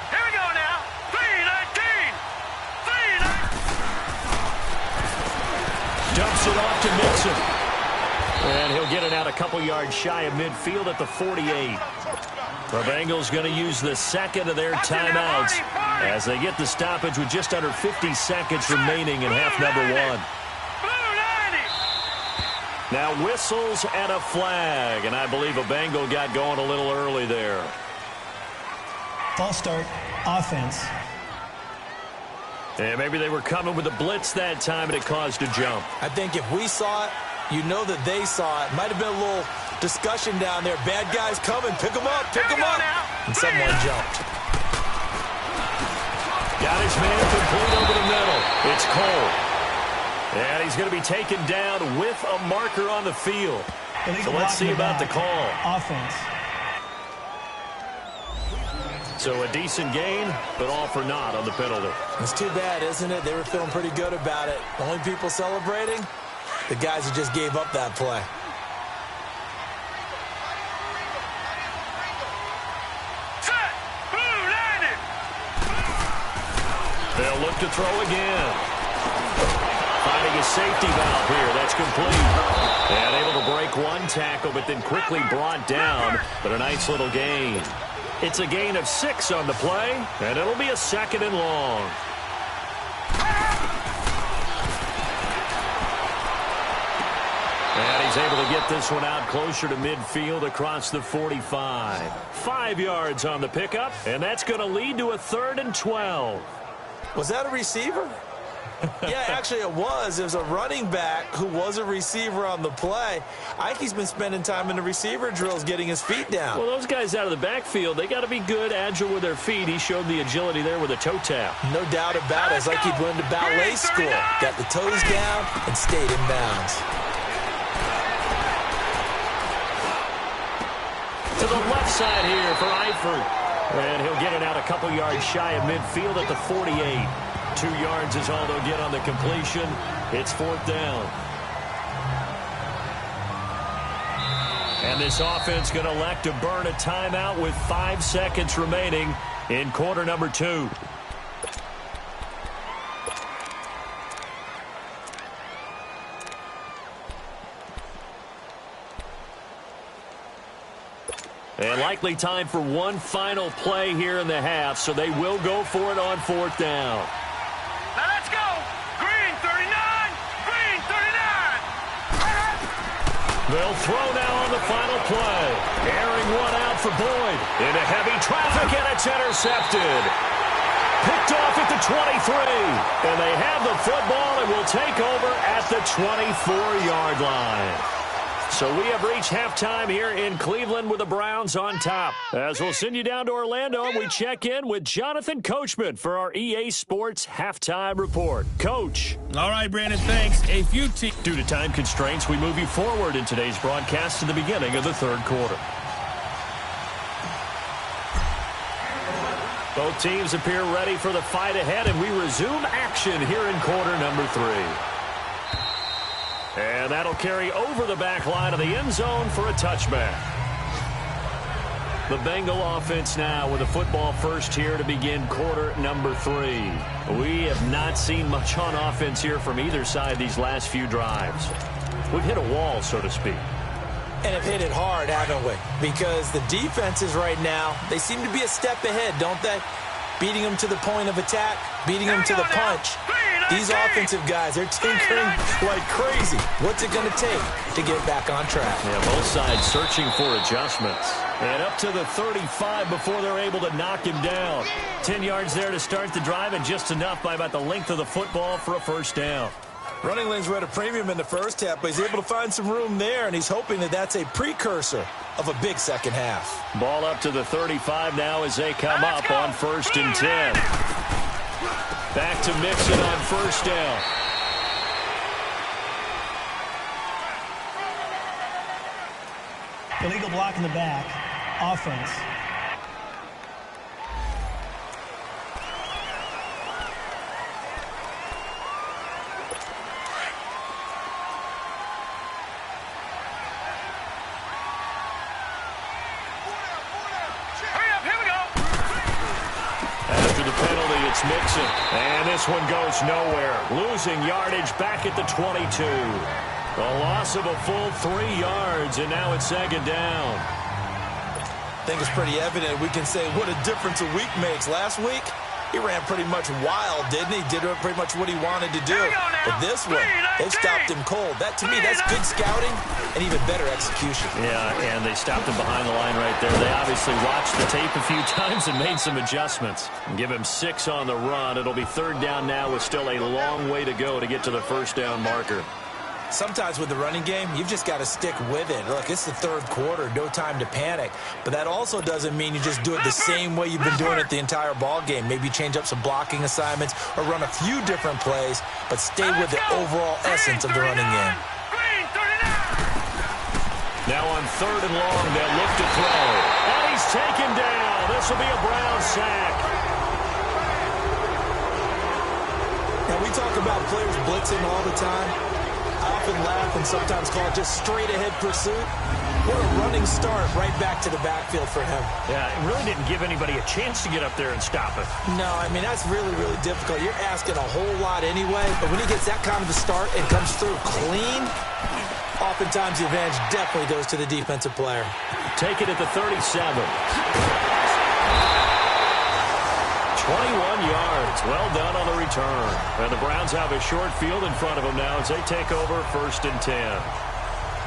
D: Here we go now. 3-19.
B: Dumps it off to Mixon. And he'll get it out a couple yards shy of midfield at the 48. The Bengals going to use the 2nd of their timeouts as they get the stoppage with just under 50 seconds remaining in half number 1. Now whistles and a flag, and I believe a Bengal got going a little early there.
E: False start, offense.
B: And maybe they were coming with a blitz that time, and it caused a jump.
C: I think if we saw it, you know that they saw it. Might have been a little discussion down there. Bad guys coming. Pick them up. Pick them up. And someone jumped.
B: Got his man complete over the middle. It's Cole. And he's going to be taken down with a marker on the field. So let's see about the call.
E: Offense.
B: So a decent gain, but all for naught on the penalty.
C: It's too bad, isn't it? They were feeling pretty good about it. The only people celebrating, the guys who just gave up that play.
D: Set! Blue landed!
B: They'll look to throw again. Finding a safety valve here. That's complete. And able to break one tackle, but then quickly brought down. But a nice little gain. It's a gain of 6 on the play, and it'll be a 2nd and long. And he's able to get this one out closer to midfield across the 45. 5 yards on the pickup, and that's going to lead to a 3rd and 12.
C: Was that a receiver? Yeah, actually it was. It was a running back who was a receiver on the play. Ike's been spending time in the receiver drills getting his feet down.
B: Well, those guys out of the backfield, they got to be good, agile with their feet. He showed the agility there with a toe tap.
C: No doubt about it. It's like he went to ballet school. Got the toes down and stayed in bounds.
B: To the left side here for Eifert. And he'll get it out a couple yards shy of midfield at the 48. 2 yards is all they'll get on the completion. It's 4th down. And this offense going to elect to burn a timeout with 5 seconds remaining in quarter number 2. And likely time for one final play here in the half, so they will go for it on 4th down.
D: Now let's go! Green 39! Green 39!
B: They'll throw now on the final play. Airing one out for Boyd. Into heavy traffic, and it's intercepted. Picked off at the 23. And they have the football and will take over at the 24-yard line. So we have reached halftime here in Cleveland with the Browns on top. As we'll send you down to Orlando, we check in with Jonathan Coachman for our EA Sports Halftime Report. Coach.
A: All right, Brandon, thanks. A few teams.
B: Due to time constraints, we move you forward in today's broadcast to the beginning of the 3rd quarter. Both teams appear ready for the fight ahead, and we resume action here in quarter number 3. And that'll carry over the back line of the end zone for a touchback. The Bengal offense now with a football first here to begin quarter number 3. We have not seen much on offense here from either side these last few drives. We've hit a wall, so to speak.
C: And have hit it hard, haven't we? Because the defenses right now, they seem to be a step ahead, don't they? Beating them to the point of attack, beating them to the punch. These offensive guys, they're tinkering like crazy. What's it going to take to get back on track?
B: Yeah, both sides searching for adjustments. And up to the 35 before they're able to knock him down. 10 yards there to start the drive, and just enough by about the length of the football for a 1st down.
C: Running lanes were at a premium in the first half, but he's able to find some room there, and he's hoping that that's a precursor of a big second half.
B: Ball up to the 35 now as they come up on 1st and 10. Back to Mixon on 1st down.
E: Illegal block in the back. Offense.
B: It's Mixon, and this one goes nowhere. Losing yardage back at the 22. A loss of a full 3 yards, and now it's 2nd down.
C: I think it's pretty evident. We can say what a difference a week makes. Last week, he ran pretty much wild, didn't he? Did pretty much what he wanted to do. But this one, they've stopped him cold. That, to me, that's good scouting and even better execution.
B: Yeah, and they stopped him behind the line right there. They obviously watched the tape a few times and made some adjustments. Give him 6 on the run. It'll be 3rd down now with still a long way to go to get to the first down marker.
C: Sometimes with the running game, you've just got to stick with it. Look, it's the 3rd quarter, no time to panic. But that also doesn't mean you just do it the same way you've been doing it the entire ball game. Maybe change up some blocking assignments or run a few different plays, but stay with the overall essence of the running game.
B: Now on 3rd and long, they'll look to throw. And he's taken down. This will be a Brown sack.
C: Now, we talk about players blitzing all the time. I often laugh and sometimes call it just straight-ahead pursuit. What a running start right back to the backfield for him.
B: Yeah, it really didn't give anybody a chance to get up there and stop it.
C: No, I mean, that's really, really difficult. You're asking a whole lot anyway, but when he gets that kind of a start and comes through clean, oftentimes the advantage definitely goes to the defensive player.
B: Take it at the 37. 21 yards. Well done on the return. And the Browns have a short field in front of them now as they take over 1st and 10.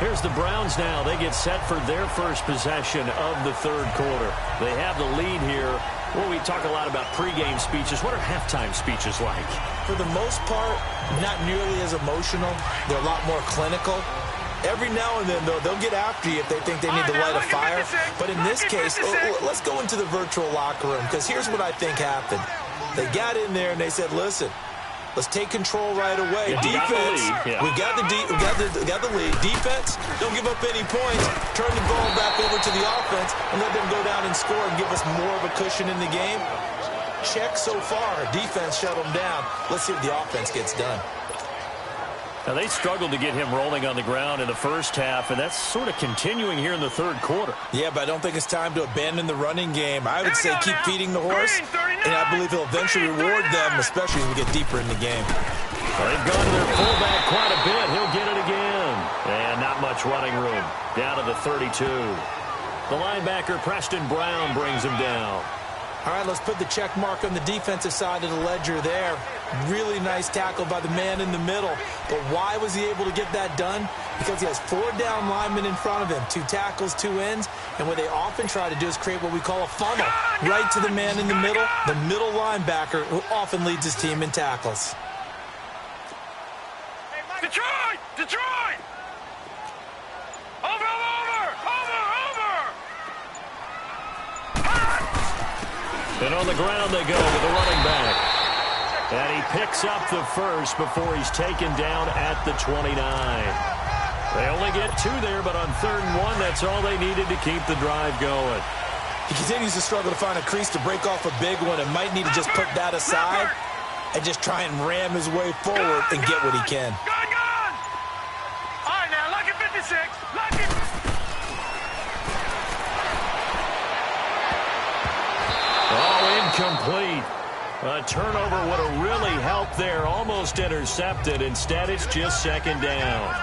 B: Here's the Browns now. They get set for their first possession of the 3rd quarter. They have the lead here. Well, we talk a lot about pregame speeches. What are halftime speeches like?
C: For the most part, not nearly as emotional. They're a lot more clinical. Every now and then, though, they'll get after you if they think they need to light a fire. But in this case, let's go into the virtual locker room, because here's what I think happened. They got in there and they said, listen, let's take control right away. Defense, we got the lead. Defense, don't give up any points. Turn the ball back over to the offense and let them go down and score and give us more of a cushion in the game. Check so far. Defense shut them down. Let's see if the offense gets done.
B: Now, they struggled to get him rolling on the ground in the first half, and that's sort of continuing here in the 3rd quarter.
C: Yeah, but I don't think it's time to abandon the running game. I would say keep feeding the horse, and I believe he'll eventually reward them, especially as we get deeper in the game.
B: Well, they've gone to their fullback quite a bit. He'll get it again. And not much running room. Down to the 32. The linebacker, Preston Brown, brings him down.
C: All right, let's put the check mark on the defensive side of the ledger there. Really nice tackle by the man in the middle. But why was he able to get that done? Because he has 4 down linemen in front of him, 2 tackles, 2 ends. And what they often try to do is create what we call a funnel right to the man in the middle linebacker, who often leads his team in tackles.
D: Detroit! Detroit! Over!
B: And on the ground they go with the running back. And he picks up the first before he's taken down at the 29. They only get 2 there, but on 3rd and 1, that's all they needed to keep the drive going.
C: He continues to struggle to find a crease to break off a big one and might need to just put that aside and just try and ram his way forward and get what he can.
D: Gone! All right, now, lucky 56. Lucky.
B: Incomplete. A turnover would have really helped there. Almost intercepted. Instead, it's just 2nd down.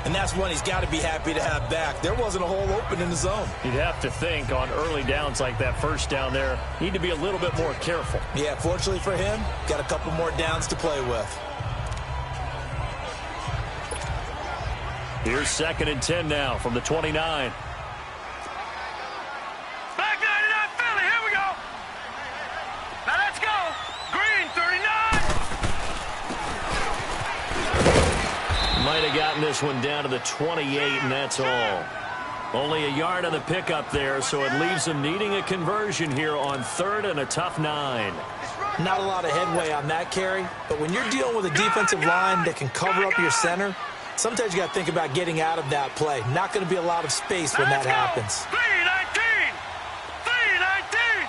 C: And that's one he's got to be happy to have back. There wasn't a hole open in the zone.
B: You'd have to think on early downs like that first down there, need to be a little bit more careful.
C: Yeah, fortunately for him, got a couple more downs to play with.
B: Here's 2nd and 10 now from the 29. Might have gotten this one down to the 28, and that's all. Only a yard on the pickup there, so it leaves them needing a conversion here on 3rd and a tough 9.
C: Not a lot of headway on that carry, but when you're dealing with a defensive line that can cover up your center, sometimes you got to think about getting out of that play. Not going to be a lot of space when that happens.
D: 319! 319!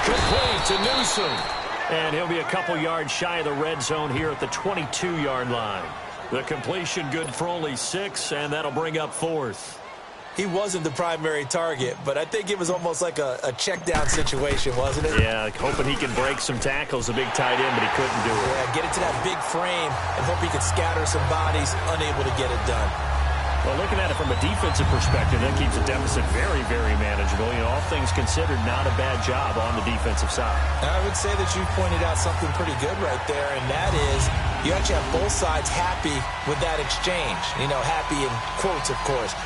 B: Complete to Newsom. And he'll be a couple yards shy of the red zone here at the 22-yard line. The completion good for only 6, and that'll bring up 4th.
C: He wasn't the primary target, but I think it was almost like a check-down situation, wasn't it?
B: Yeah, like hoping he can break some tackles, a big tight end, but he couldn't do it.
C: Yeah, get it to that big frame and hope he could scatter some bodies, unable to get it done.
B: Well, looking at it from a defensive perspective, that keeps the deficit very, very manageable. You know, all things considered, not a bad job on the defensive side.
C: I would say that you pointed out something pretty good right there, and that is you actually have both sides happy with that exchange. You know, happy in quotes, of course.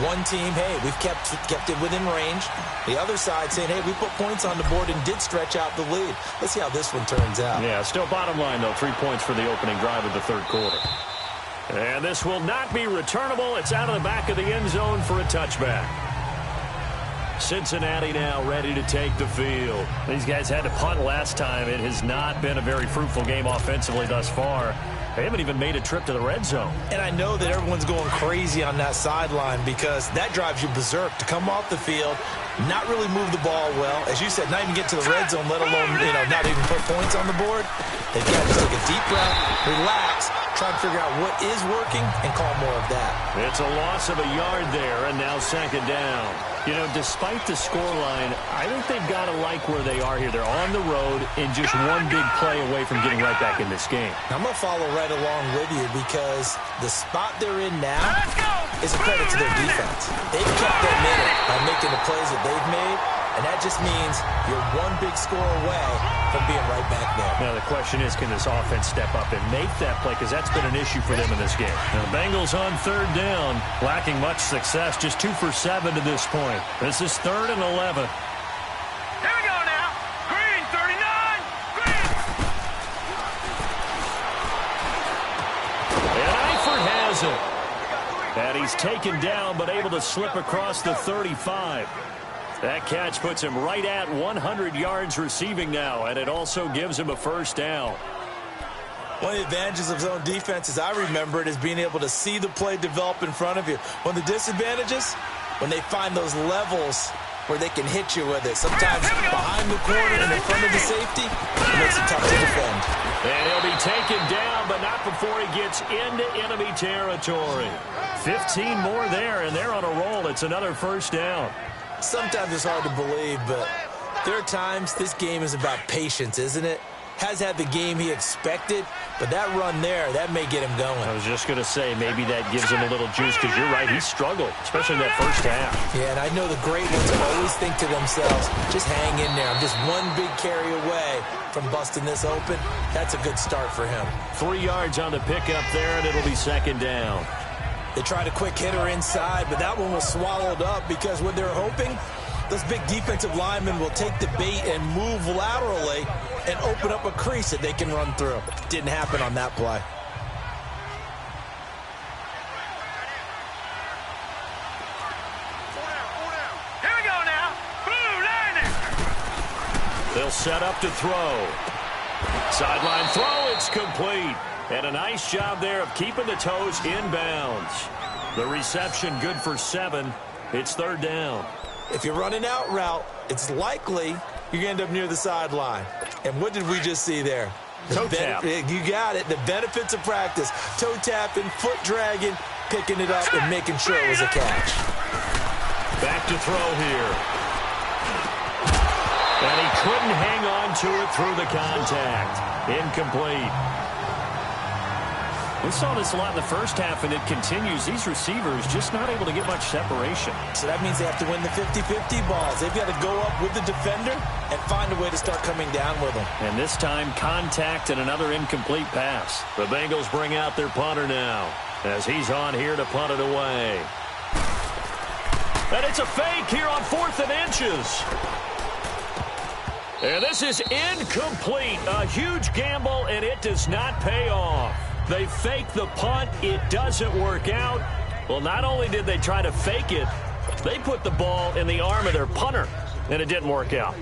C: One team, hey, we've kept it within range. The other side saying, hey, we put points on the board and did stretch out the lead. Let's see how this one turns out.
B: Yeah, still bottom line, though, 3 points for the opening drive of the third quarter. And this will not be returnable. It's out of the back of the end zone for a touchback. Cincinnati now ready to take the field. These guys had to punt last time. It has not been a very fruitful game offensively thus far. They haven't even made a trip to the red zone.
C: And I know that everyone's going crazy on that sideline because that drives you berserk to come off the field, not really move the ball well. As you said, not even get to the red zone, let alone, you know, not even put points on the board. They've got to take a deep breath, relax, try to figure out what is working and call more of that.
B: It's a loss of a yard there, and now second down. You know, despite the scoreline, I think they've got to like where they are here. They're on the road and just one big play away from getting right back in this game.
C: I'm going to follow right along with you because the spot they're in now is a credit to their defense. They've kept them in it by making the plays that they've made, and that just means you're one big score away from being right back there.
B: Now, the question is, can this offense step up and make that play? Because that's been an issue for them in this game. Now, the Bengals on third down, lacking much success, just 2 for 7 to this point. This is 3rd and 11.
D: Here we go now. Green, 39. Green.
B: And Eifert has it. And he's taken down, but able to slip across the 35. That catch puts him right at 100 yards receiving now, and it also gives him a first down.
C: One of the advantages of zone defense, as I remember it, is being able to see the play develop in front of you. One of the disadvantages, when they find those levels where they can hit you with it. Sometimes behind the corner and in front of the safety, it makes it tough to defend.
B: And he'll be taken down, but not before he gets into enemy territory. 15 more there, and they're on a roll. It's another first down.
C: Sometimes it's hard to believe, but there are times this game is about patience, isn't it? Has had the game he expected, but that run there, that may get him going.
B: I was just going to say, maybe that gives him a little juice, because you're right, he struggled, especially in that first half.
C: Yeah, and I know the great ones always think to themselves, just hang in there. I'm just one big carry away from busting this open. That's a good start for him.
B: 3 yards on the pickup there, and it'll be second down.
C: They tried a quick hitter inside, but that one was swallowed up because what they're hoping, those big defensive linemen will take the bait and move laterally and open up a crease that they can run through. Didn't happen on that play.
D: Here we go now. Blue line.
B: They'll set up to throw. Sideline throw, it's complete. And a nice job there of keeping the toes inbounds. The reception good for 7. It's third down.
C: If you're running out route, it's likely you're going to end up near the sideline. And what did we just see there?
B: Toe tap.
C: You got it. The benefits of practice. Toe tapping, foot dragging, picking it up, and making sure it was a catch.
B: Back to throw here. And he couldn't hang on to it through the contact. Incomplete. We saw this a lot in the first half, and it continues. These receivers just not able to get much separation.
C: So that means they have to win the 50-50 balls. They've got to go up with the defender and find a way to start coming down with them.
B: And this time, contact and another incomplete pass. The Bengals bring out their punter now as he's on here to punt it away. And it's a fake here on 4th and inches. And this is incomplete. A huge gamble, and it does not pay off. They fake the punt. It doesn't work out. Well, not only did they try to fake it, they put the ball in the arm of their punter, and it didn't work out.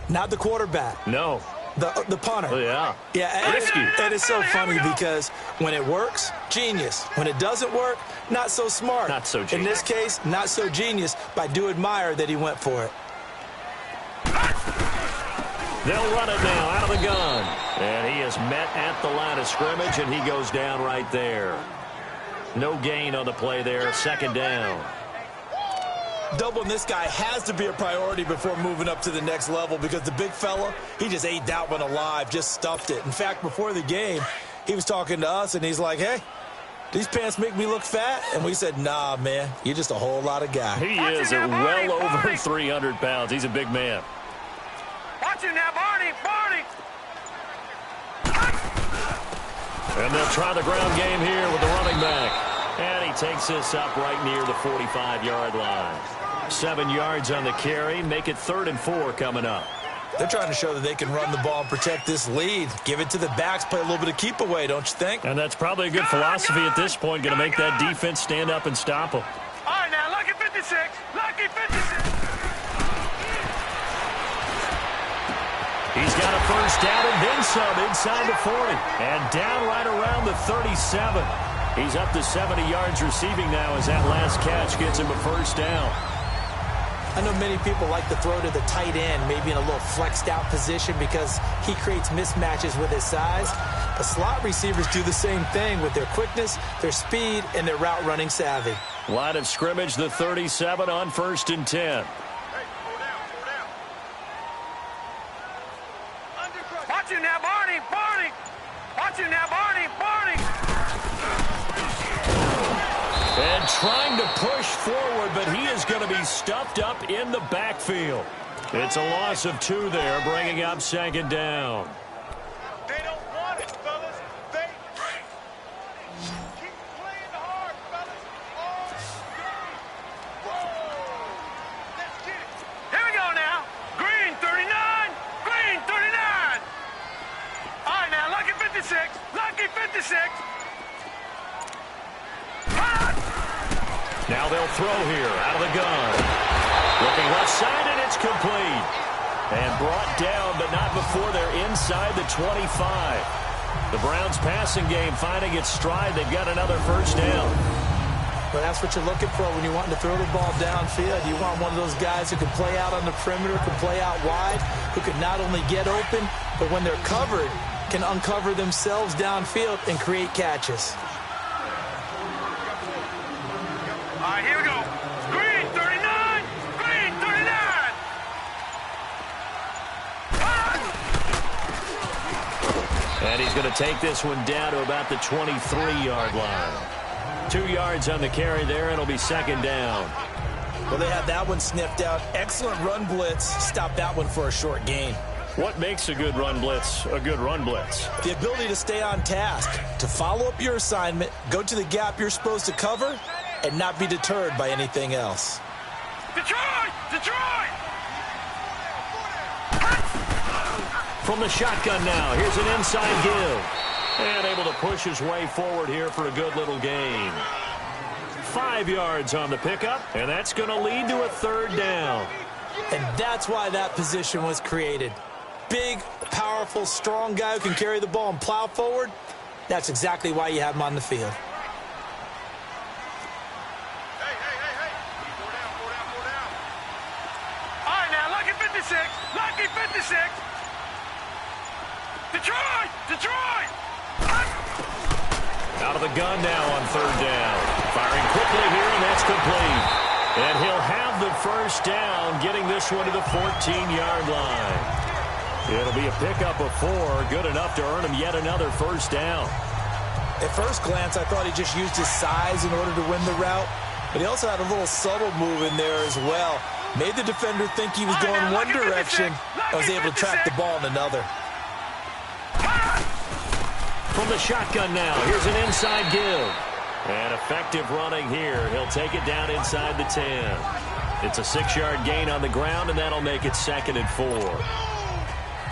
C: Not the quarterback.
B: No.
C: The punter.
B: Oh, yeah.
C: Yeah,
B: Risky.
C: And it's so funny because when it works, genius. When it doesn't work, not so smart.
B: Not so genius.
C: In this case, not so genius, but I do admire that he went for it.
B: They'll run it now out of the gun. And he is met at the line of scrimmage, and he goes down right there. No gain on the play there. Second down.
C: Doubling this guy has to be a priority before moving up to the next level because the big fella, he just ate that one alive, just stuffed it. In fact, before the game, he was talking to us, and he's like, hey, these pants make me look fat? And we said, nah, man, you're just a whole lot of guy.
B: He is at well over 300 pounds. He's a big man.
D: Watch it now, Barney.
B: And they'll try the ground game here with the running back. And he takes this up right near the 45-yard line. 7 yards on the carry. Make it 3rd and 4 coming up.
C: They're trying to show that they can run the ball and protect this lead. Give it to the backs, play a little bit of keep away, don't you think?
B: And that's probably a good philosophy at this point. Going to make that defense stand up and stop them.
D: All right, now, lucky 56. Lucky 56.
B: He's got a first down and then some inside the 40. And down right around the 37. He's up to 70 yards receiving now as that last catch gets him a first down.
C: I know many people like to throw to the tight end, maybe in a little flexed out position because he creates mismatches with his size. But slot receivers do the same thing with their quickness, their speed, and their route running savvy.
B: Line of scrimmage, the 37 on 1st and 10.
D: Watch it now, Barney. Watch it now, Barney.
B: And trying to push forward, but he is going to be stuffed up in the backfield. It's a loss of 2 there, bringing up 2nd down.
D: They don't want it, fellas. They keep playing hard, fellas. All game. Whoa. Let's get it. Here we go now. Green 39. Green 39. All right, now, lucky 56. Lucky 56.
B: Now they'll throw here out of the gun. Looking left side, and it's complete. And brought down, but not before they're inside the 25. The Browns' passing game finding its stride. They've got another first down.
C: Well, that's what you're looking for when you're wanting to throw the ball downfield. You want one of those guys who can play out on the perimeter, can play out wide, who can not only get open, but when they're covered, can uncover themselves downfield and create catches.
D: All right, here we go. Green 39. Green 39.
B: And he's going to take this one down to about the 23-yard line. 2 yards on the carry there, and it'll be 2nd down.
C: Well, they had that one sniffed out. Excellent run blitz. Stop that one for a short gain.
B: What makes a good run blitz a good run blitz?
C: The ability to stay on task, to follow up your assignment, go to the gap you're supposed to cover, and not be deterred by anything else.
D: Detroit!
B: From the shotgun now, here's an inside give. And able to push his way forward here for a good little gain. 5 yards on the pickup, and that's going to lead to a 3rd down.
C: And that's why that position was created. Big, powerful, strong guy who can carry the ball and plow forward. That's exactly why you have him on the field.
D: All right, now, lucky 56. Lucky 56. Detroit!
B: Out of the gun now on 3rd down. Firing quickly here, and that's complete. And he'll have the first down, getting this one to the 14-yard line. It'll be a pickup of 4, good enough to earn him yet another first down.
C: At first glance, I thought he just used his size in order to win the route, but he also had a little subtle move in there as well. Made the defender think he was going one direction and was able to track the ball in another.
B: From the shotgun now, here's an inside give. And effective running here. He'll take it down inside the 10. It's a 6-yard gain on the ground, and that'll make it 2nd and 4.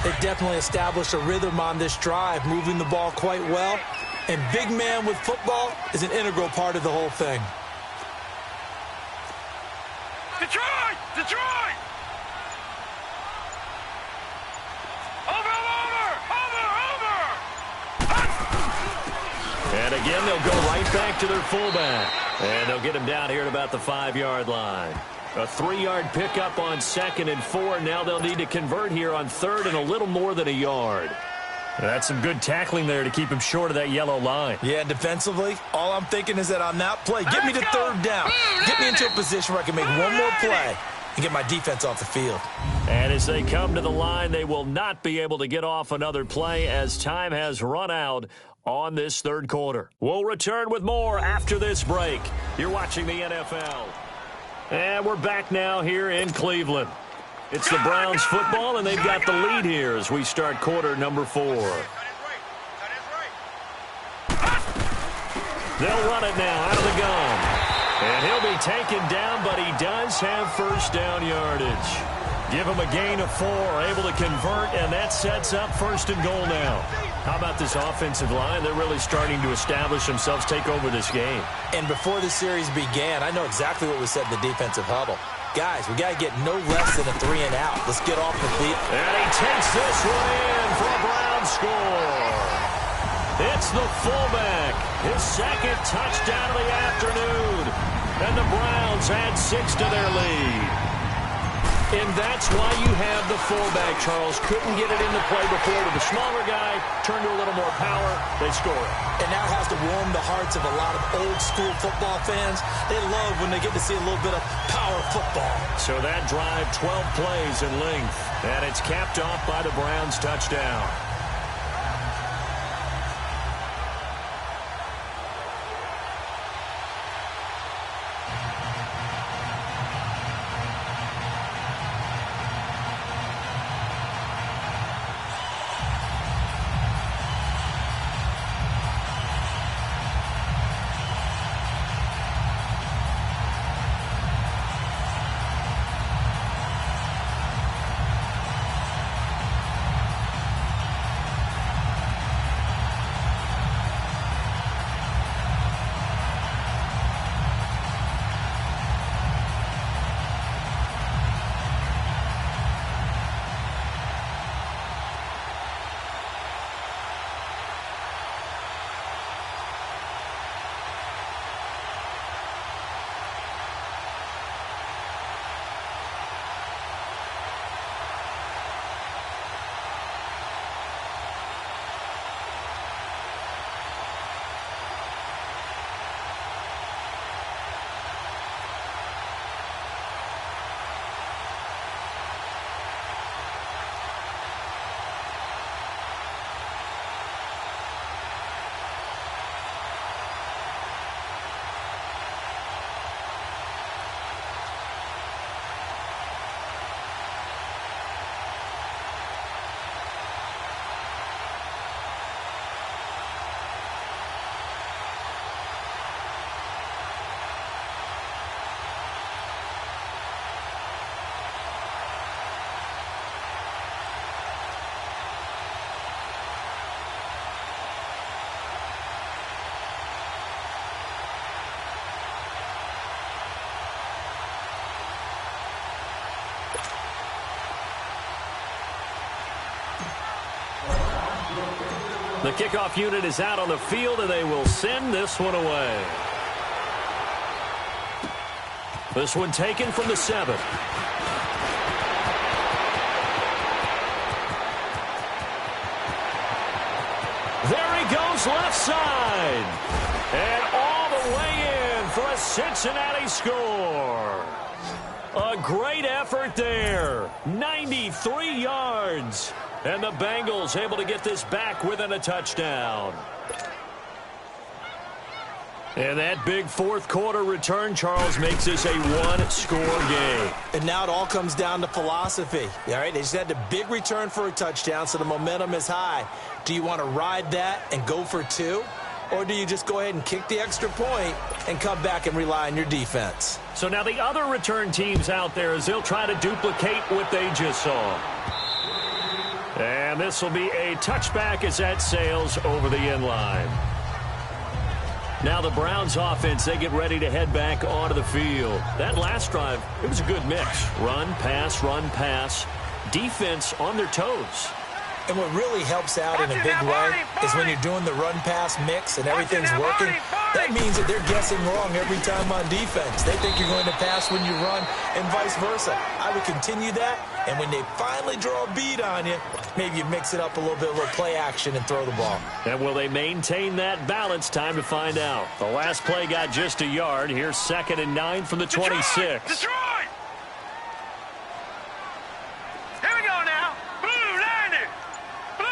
C: They definitely established a rhythm on this drive, moving the ball quite well. And big man with football is an integral part of the whole thing.
D: Detroit! Over!
B: And again, they'll go right back to their fullback. And they'll get him down here at about the 5-yard line. A 3-yard pickup on 2nd and 4. Now they'll need to convert here on 3rd and a little more than a yard. That's some good tackling there to keep him short of that yellow line.
C: Yeah, defensively, all I'm thinking is that on that play, get me to 3rd down. Get me into a position where I can make one more play and get my defense off the field.
B: And as they come to the line, they will not be able to get off another play as time has run out on this third quarter. We'll return with more after this break. You're watching the NFL. And we're back now here in Cleveland. It's the Browns football, and they've got the lead here as we start quarter number 4. They'll run it now out of the gun. And he'll be taken down, but he does have first down yardage. Give him a gain of 4, able to convert, and that sets up first and goal now. How about this offensive line? They're really starting to establish themselves, take over this game.
C: And before the series began, I know exactly what was said in the defensive huddle. Guys, we got to get no less than a 3 and out. Let's get off the field.
B: And he takes this one in for a Brown score. It's the fullback. His second touchdown of the afternoon. And the Browns add 6 to their lead. And that's why you have the fullback, Charles. Couldn't get it into play before to the smaller guy. Turned to a little more power. They score it.
C: And that has to warm the hearts of a lot of old-school football fans. They love when they get to see a little bit of power football.
B: So that drive, 12 plays in length. And it's capped off by the Browns' touchdown. The kickoff unit is out on the field, and they will send this one away. This one taken from the 7. There he goes left side. And all the way in for a Cincinnati score. A great effort there. 93 yards. And the Bengals able to get this back within a touchdown. And that big fourth quarter return, Charles, makes this a one-score game.
C: And now it all comes down to philosophy. All right, they just had a big return for a touchdown, so the momentum is high. Do you want to ride that and go for 2? Or do you just go ahead and kick the extra point and come back and rely on your defense?
B: So now the other return teams out there, as they'll try to duplicate what they just saw. And this will be a touchback as that sails over the end line. Now the Browns offense, they get ready to head back onto the field. That last drive, it was a good mix. Run, pass, defense on their toes.
C: And what really helps out in a big way is when you're doing the run-pass mix and everything's working, that means that they're guessing wrong every time on defense. They think you're going to pass when you run and vice versa. I would continue that, and when they finally draw a bead on you, maybe you mix it up a little bit, a little play action, and throw the ball.
B: And will they maintain that balance? Time to find out. The last play got just a yard. Here's 2nd and 9 from the 26.
D: Detroit! Here we go now. Blue 90! Blue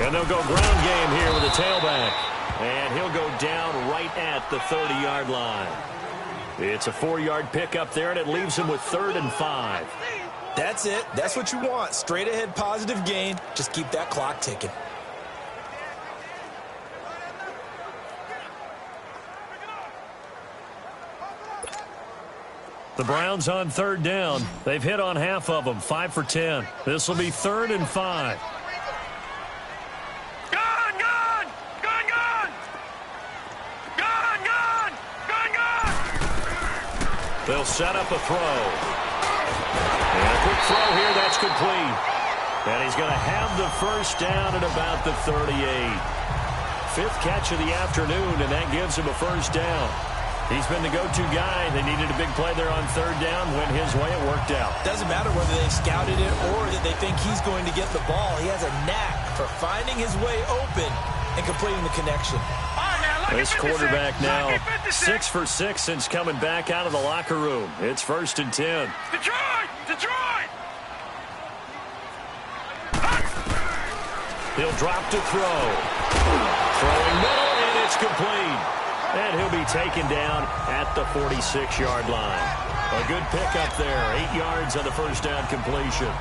D: 90!
B: And And they'll go ground game here with a tailback. And he'll go down right at the 30-yard line. It's a 4-yard pickup there, and it leaves him with 3rd and 5.
C: That's it. That's what you want. Straight ahead positive gain. Just keep that clock ticking.
B: The Browns on 3rd down. They've hit on half of them, 5 for 10. This will be 3rd and 5. They'll set up a throw. And a quick throw here, that's complete. And he's going to have the first down at about the 38. 5th catch of the afternoon, and that gives him a first down. He's been the go-to guy. They needed a big play there on 3rd down. Went his way, it worked out.
C: Doesn't matter whether they scouted it or that they think he's going to get the ball. He has a knack for finding his way open and completing the connection.
B: This quarterback now 6 for 6 since coming back out of the locker room. It's 1st and 10.
D: Detroit!
B: He'll drop to throw. Throwing middle, and it's complete. And he'll be taken down at the 46-yard line. A good pickup there. 8 yards on the first down completion.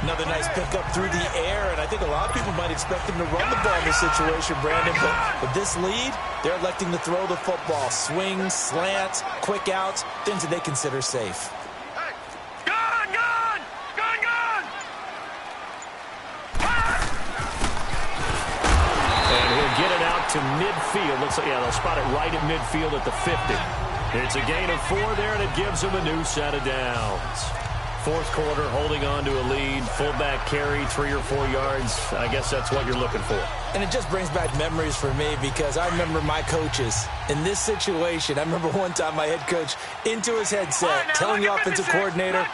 C: Another nice pickup through the air, and I think a lot of people might expect him to run the ball in this situation, Brandon, but with this lead, they're electing to throw the football. Swings, slants, quick outs, things that they consider safe.
D: Gun!
B: And he'll get it out to midfield. Looks like, yeah, they'll spot it right at midfield at the 50. It's a gain of 4 there, and it gives them a new set of downs. 4th quarter, holding on to a lead. Fullback carry, 3 or 4 yards. I guess that's what you're looking for.
C: And it just brings back memories for me because I remember my coaches in this situation. I remember one time my head coach into his headset telling the offensive coordinator,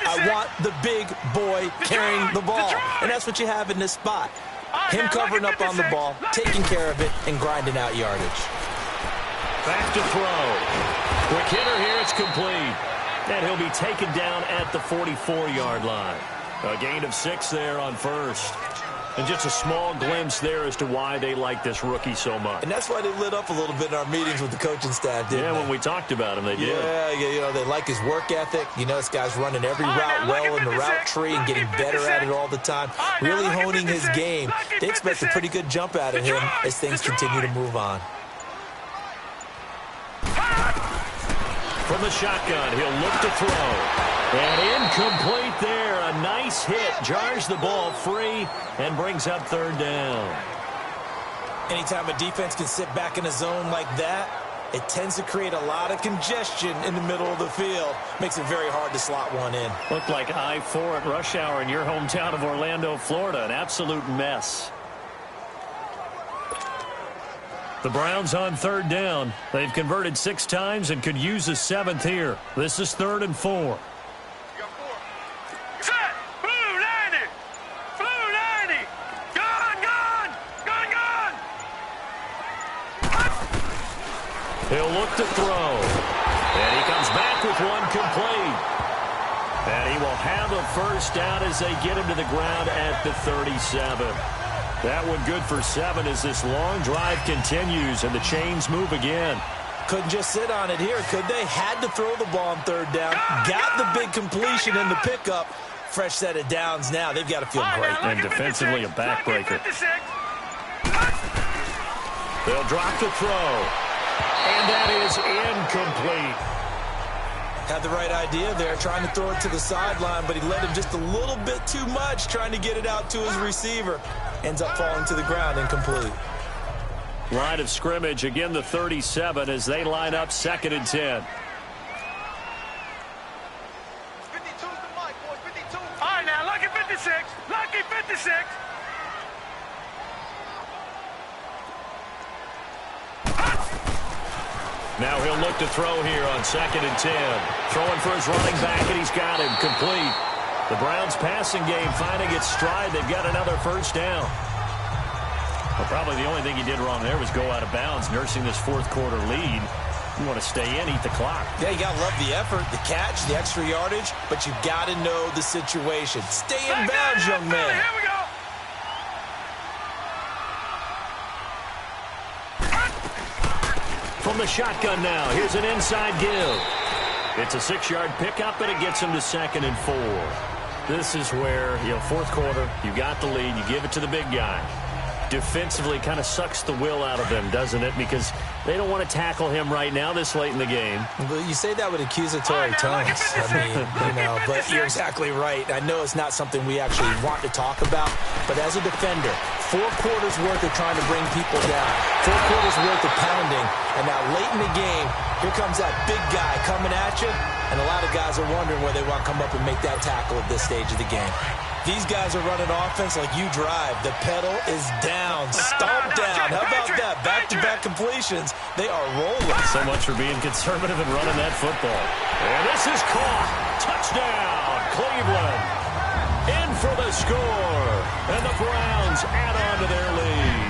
C: I want the big boy carrying the ball. And that's what you have in this spot. Him covering up on the ball, taking care of it, and grinding out yardage.
B: Back to throw. Quick hitter here, it's complete. And he'll be taken down at the 44-yard line. A gain of 6 there on 1st. And just a small glimpse there as to why they like this rookie so much.
C: And that's why they lit up a little bit in our meetings with the coaching staff, didn't they?
B: Yeah, when we talked about him, they did.
C: Yeah, you know, they like his work ethic. You know, this guy's running every route well in the route tree and getting better at it all the time. Really honing his game. They expect a pretty good jump out of him as things continue to move on.
B: From the shotgun, he'll look to throw. And incomplete there. A nice hit. Jars the ball free and brings up 3rd down.
C: Anytime a defense can sit back in a zone like that, it tends to create a lot of congestion in the middle of the field. Makes it very hard to slot one in.
B: Looked like I-4 at rush hour in your hometown of Orlando, Florida. An absolute mess. The Browns on 3rd down. They've converted 6 times and could use a 7th here. This is 3rd and 4.
D: Set! Blue 90! Blue 90! Gun!
B: He'll look to throw. And he comes back with one complete. And he will have a first down as they get him to the ground at the 37. That one good for 7 as this long drive continues and the chains move again.
C: Couldn't just sit on it here, could they? Had to throw the ball on 3rd down. Got the big completion in the pickup. Fresh set of downs now. They've got to feel great.
B: And defensively a backbreaker. They'll drop to throw. And that is incomplete.
C: Had the right idea there, trying to throw it to the sideline, but he led him just a little bit too much, trying to get it out to his receiver. Ends up falling to the ground, incomplete.
B: Line of scrimmage, again the 37 as they line up 2nd and 10.
D: 52's the mic, boy, 52. All right, now, lucky 56. Lucky 56.
B: Now he'll look to throw here on 2nd and 10. Throwing for his running back, and he's got him complete. The Browns passing game finding its stride. They've got another first down. Well, probably the only thing he did wrong there was go out of bounds, nursing this 4th quarter lead. You want to stay in, eat the clock.
C: Yeah, you got to love the effort, the catch, the extra yardage, but you got to know the situation. Stay in bounds, young man.
D: Here we go.
B: From the shotgun now, here's an inside give. It's a 6-yard pickup, and it gets him to 2nd and 4. This is where, fourth quarter, you got the lead, you give it to the big guy. Defensively kind of sucks the will out of them, doesn't it? Because they don't want to tackle him right now this late in the game.
C: Well, you say that with accusatory tones. But you're exactly right. I know it's not something we actually want to talk about, but as a defender, 4 quarters worth of trying to bring people down, 4 quarters worth of pounding, and now late in the game, here comes that big guy coming at you, and a lot of guys are wondering where they want to come up and make that tackle at this stage of the game. These guys are running offense like you drive. The pedal is down, stomp down. How about that? Back-to-back completions. They are rolling.
B: So much for being conservative and running that football. And this is caught. Touchdown, Cleveland. In for the score. And the Browns add on to their lead.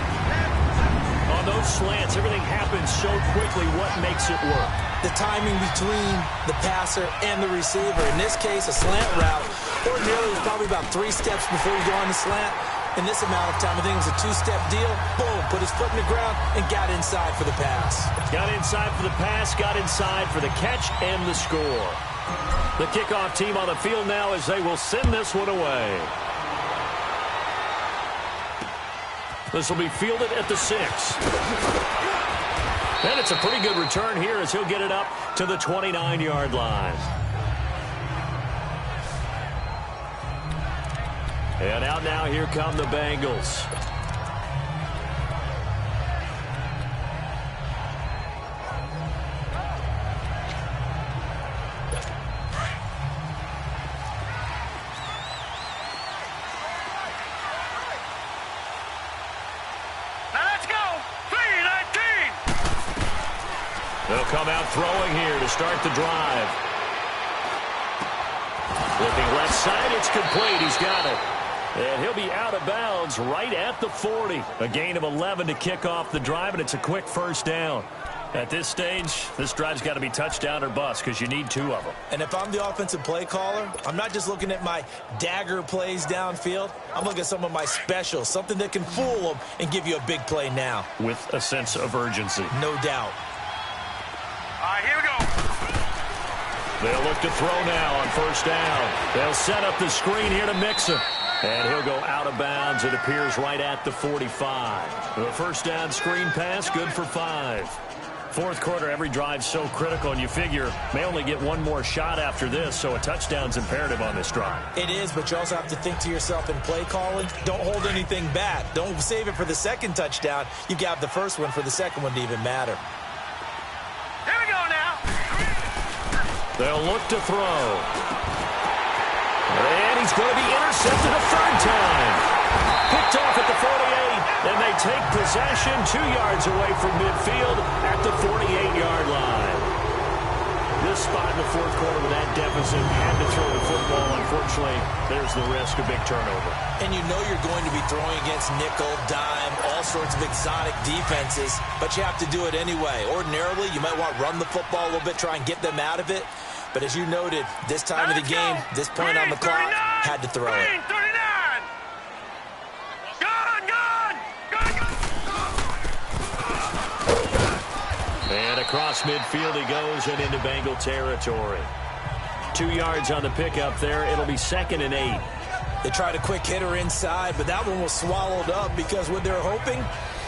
B: On those slants, everything happens so quickly. What makes it work?
C: The timing between the passer and the receiver. In this case, a slant route. Ordinarily, it's probably about 3 steps before you go on the slant. In this amount of time, I think it was a 2-step deal. Boom, put his foot in the ground and got inside for the pass.
B: Got inside for the pass, got inside for the catch and the score. The kickoff team on the field now as they will send this one away. This will be fielded at the 6. And it's a pretty good return here as he'll get it up to the 29-yard line. And out now, here come the Bengals. They'll come out throwing here to start the drive. Looking left side, it's complete. He's got it. And he'll be out of bounds right at the 40. A gain of 11 to kick off the drive, and it's a quick first down. At this stage, this drive's got to be touchdown or bust because you need 2 of them.
C: And if I'm the offensive play caller, I'm not just looking at my dagger plays downfield. I'm looking at some of my specials, something that can fool them and give you a big play now.
B: With a sense of urgency.
C: No doubt.
D: All right, here we go.
B: They'll look to throw now on first down. They'll set up the screen here to Mixon. And he'll go out of bounds. It appears right at the 45. The first down screen pass, good for 5. Fourth quarter, every drive's so critical, and you figure may only get one more shot after this, so a touchdown's imperative on this drive.
C: It is, but you also have to think to yourself in play calling, don't hold anything back. Don't save it for the second touchdown. You got the first one for the second one to even matter.
D: Here we go now.
B: They'll look to throw. And he's going to be intercepted a 3rd time. Picked off at the 48, and they take possession 2 yards away from midfield at the 48-yard line. This spot in the fourth quarter with that deficit, had to throw the football. Unfortunately, there's the risk of big turnover.
C: And you know you're going to be throwing against nickel, dime, all sorts of exotic defenses, but you have to do it anyway. Ordinarily, you might want to run the football a little bit, try and get them out of it. But as you noted, this time of the game, this point on the clock, had to throw it.
D: 39.
B: And across midfield he goes and into Bengal territory. 2 yards on the pickup there. It'll be 2nd and 8.
C: They tried a quick hitter inside, but that one was swallowed up because what they're hoping,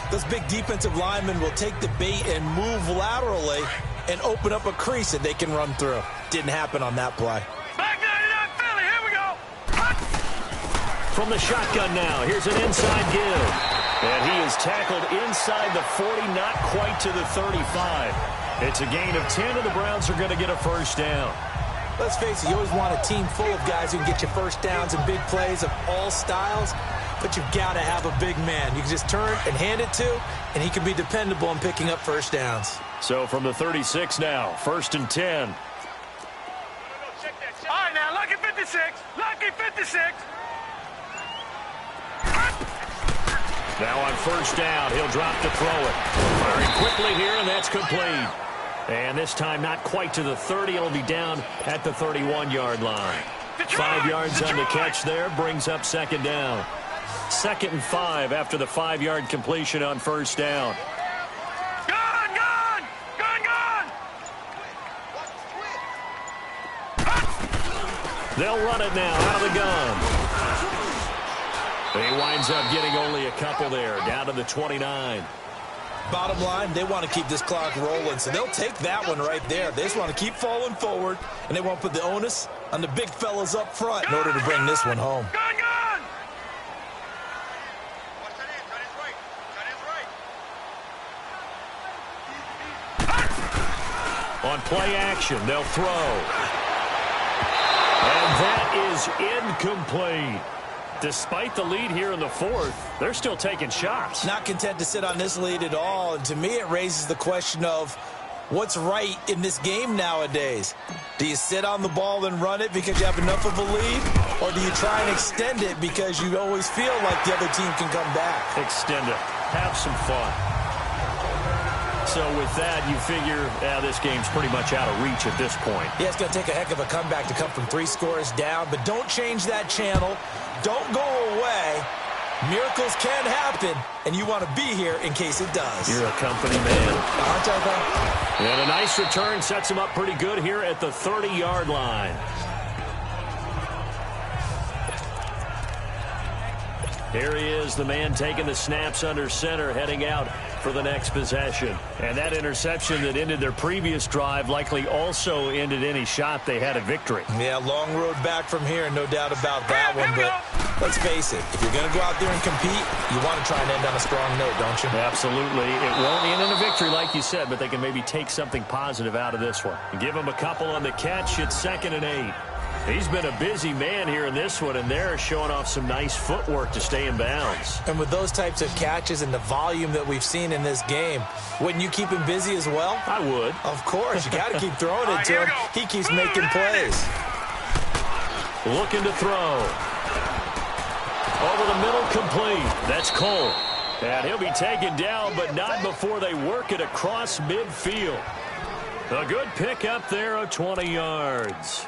C: those big defensive linemen will take the bait and move laterally and open up a crease that they can run through. Didn't happen on that play.
D: Back 99 Philly, here we go.
B: From the shotgun now, here's an inside give. And he is tackled inside the 40, not quite to the 35. It's a gain of 10, and the Browns are going to get a first down.
C: Let's face it, you always want a team full of guys who can get you first downs and big plays of all styles, but you've got to have a big man. You can just turn and hand it to, and he can be dependable in picking up first downs.
B: So from the 36 now, 1st and 10.
D: All right, now, lucky 56. Lucky 56.
B: Now on first down, he'll drop to throw it. Firing quickly here, and that's complete. And this time not quite to the 30. It'll be down at the 31-yard line. 5 yards on the catch there, brings up 2nd down. 2nd and 5 after the 5-yard completion on first down.
D: Gone, gone! Gone,
B: They'll run it now out of the gun. He winds up getting only a couple there, down to the 29.
C: Bottom line, they want to keep this clock rolling, so they'll take that one right there. They just want to keep falling forward, and they won't put the onus on the big fellas up front in order to bring this one home.
D: Gun, gun!
B: On play action, they'll throw. And that is incomplete. Despite the lead here in the fourth, they're still taking shots.
C: Not content to sit on this lead at all, and to me it raises the question of what's right in this game nowadays. Do you sit on the ball and run it because you have enough of a lead, or do you try and extend it because you always feel like the other team can come back?
B: Extend it. Have some fun. So with that, you figure this game's pretty much out of reach at this point.
C: Yeah, it's going to take a heck of a comeback to come from 3 scores down, but don't change that channel. Don't go away. Miracles can happen, and you want to be here in case it does.
B: You're a company man.
C: Aren't I, though?
B: And a nice return sets him up pretty good here at the 30-yard line. Here he is, the man taking the snaps under center, heading out for the next possession. And that interception that ended their previous drive likely also ended any shot they had at victory.
C: Yeah, long road back from here, no doubt about that one. But let's face it, if you're going to go out there and compete, you want to try and end on a strong note, don't you?
B: Absolutely. It won't end in a victory like you said, but they can maybe take something positive out of this one. Give them a couple on the catch. It's 2nd and 8. He's been a busy man here in this one, and they're showing off some nice footwork to stay in bounds.
C: And with those types of catches and the volume that we've seen in this game, wouldn't you keep him busy as well?
B: I would.
C: Of course. You got to keep throwing it to him. He keeps making plays.
B: Looking to throw. Over the middle, complete. That's Cole. And he'll be taken down, but not before they work it across midfield. A good pickup there of 20 yards.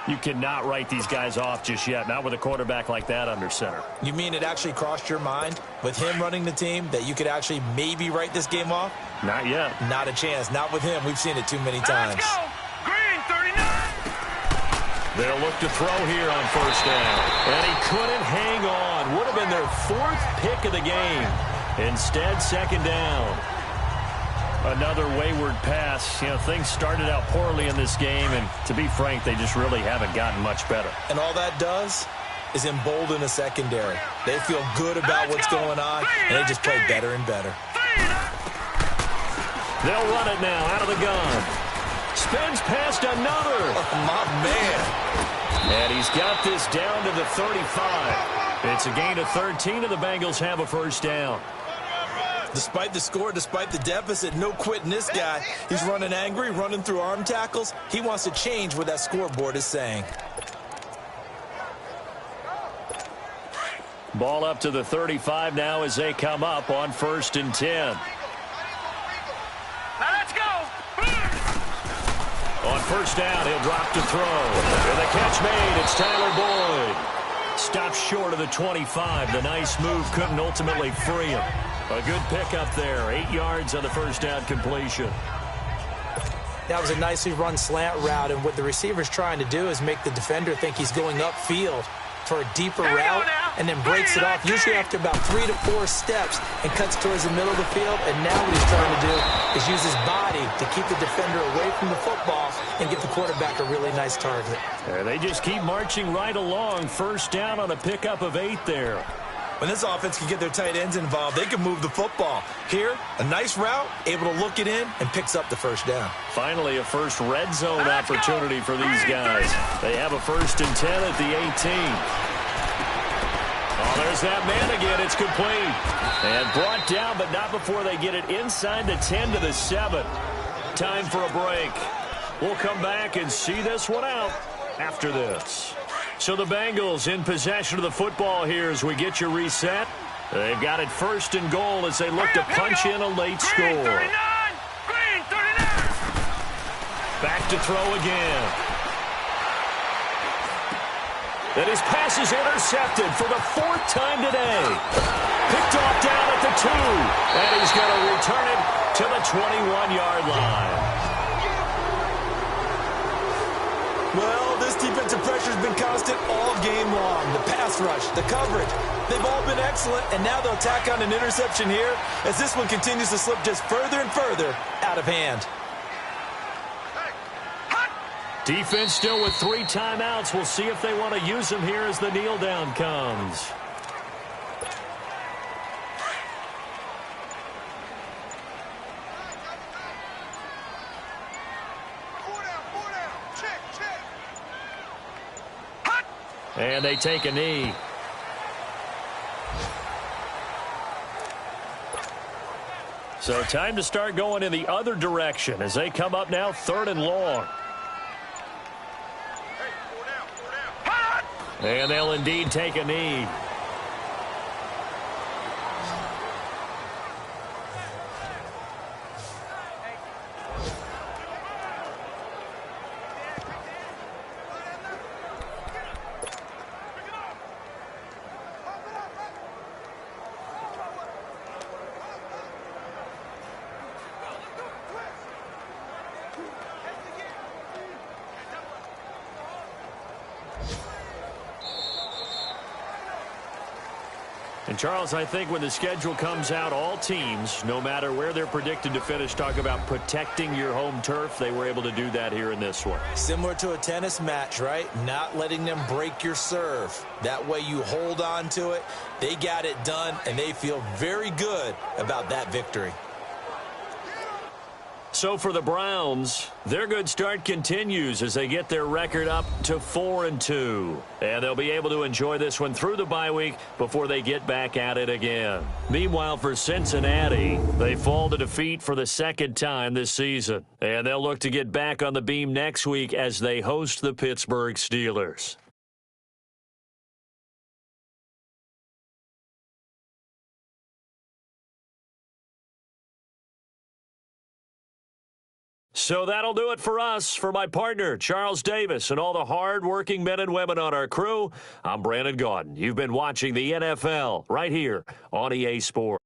B: You cannot write these guys off just yet, not with a quarterback like that under center.
C: You mean it actually crossed your mind with him running the team that you could actually maybe write this game off?
B: Not yet.
C: Not a chance. Not with him. We've seen it too many times.
D: Let's go! Green 39!
B: They'll look to throw here on 1st down. And he couldn't hang on. Would have been their 4th pick of the game. Instead, 2nd down. Another wayward pass. You know, things started out poorly in this game, and to be frank, they just really haven't gotten much better.
C: And all that does is embolden a secondary. They feel good about what's going on, and they just play better and better.
B: They'll run it now out of the gun. Spins past another.
C: Oh, my man.
B: And he's got this down to the 35. It's a gain of 13, and the Bengals have a 1st down.
C: Despite the score, despite the deficit, no quitting this guy. He's running angry, running through arm tackles. He wants to change what that scoreboard is saying.
B: Ball up to the 35 now as they come up on 1st and 10.
D: Now let's go!
B: On 1st down, he'll drop to throw. And the catch made, it's Tyler Boyd. Stopped short of the 25. The nice move couldn't ultimately free him. A good pickup there. 8 yards on the 1st down completion.
C: That was a nicely run slant route, and what the receiver's trying to do is make the defender think he's going upfield for a deeper route and then breaks it off, usually after about 3 to 4 steps, and cuts towards the middle of the field. And now what he's trying to do is use his body to keep the defender away from the football and give the quarterback a really nice target.
B: They just keep marching right along. 1st down on a pickup of 8 there.
C: When this offense can get their tight ends involved, they can move the football. Here, a nice route, able to look it in, and picks up the 1st down.
B: Finally, a first red zone opportunity for these guys. They have a 1st and 10 at the 18. Oh, there's that man again. It's complete. And brought down, but not before they get it inside the 10 to the 7. Time for a break. We'll come back and see this one out after this. So the Bengals in possession of the football here as we get you reset. They've got it 1st and goal as they look to punch in a late score.
D: Green 39!
B: Back to throw again. And his pass is intercepted for the 4th time today. Picked off down at the 2. And he's going to return it to the 21-yard line.
C: Well, this defensive pressure pressure's been constant all game long. The pass rush, the coverage, they've all been excellent, and now they'll tack on an interception here as this one continues to slip just further and further out of hand.
B: Defense still with 3 timeouts. We'll see if they want to use them here as the kneel down comes. And they take a knee. So time to start going in the other direction as they come up now 3rd and long. And they'll indeed take a knee. And, Charles, I think when the schedule comes out, all teams, no matter where they're predicted to finish, talk about protecting your home turf. They were able to do that here in this one.
C: Similar to a tennis match, right? Not letting them break your serve. That way you hold on to it. They got it done, and they feel very good about that victory.
B: So for the Browns, their good start continues as they get their record up to 4-2. And they'll be able to enjoy this one through the bye week before they get back at it again. Meanwhile, for Cincinnati, they fall to defeat for the 2nd time this season. And they'll look to get back on the beam next week as they host the Pittsburgh Steelers. So that'll do it for us. For my partner, Charles Davis, and all the hard-working men and women on our crew, I'm Brandon Gaudin. You've been watching the NFL right here on EA Sports.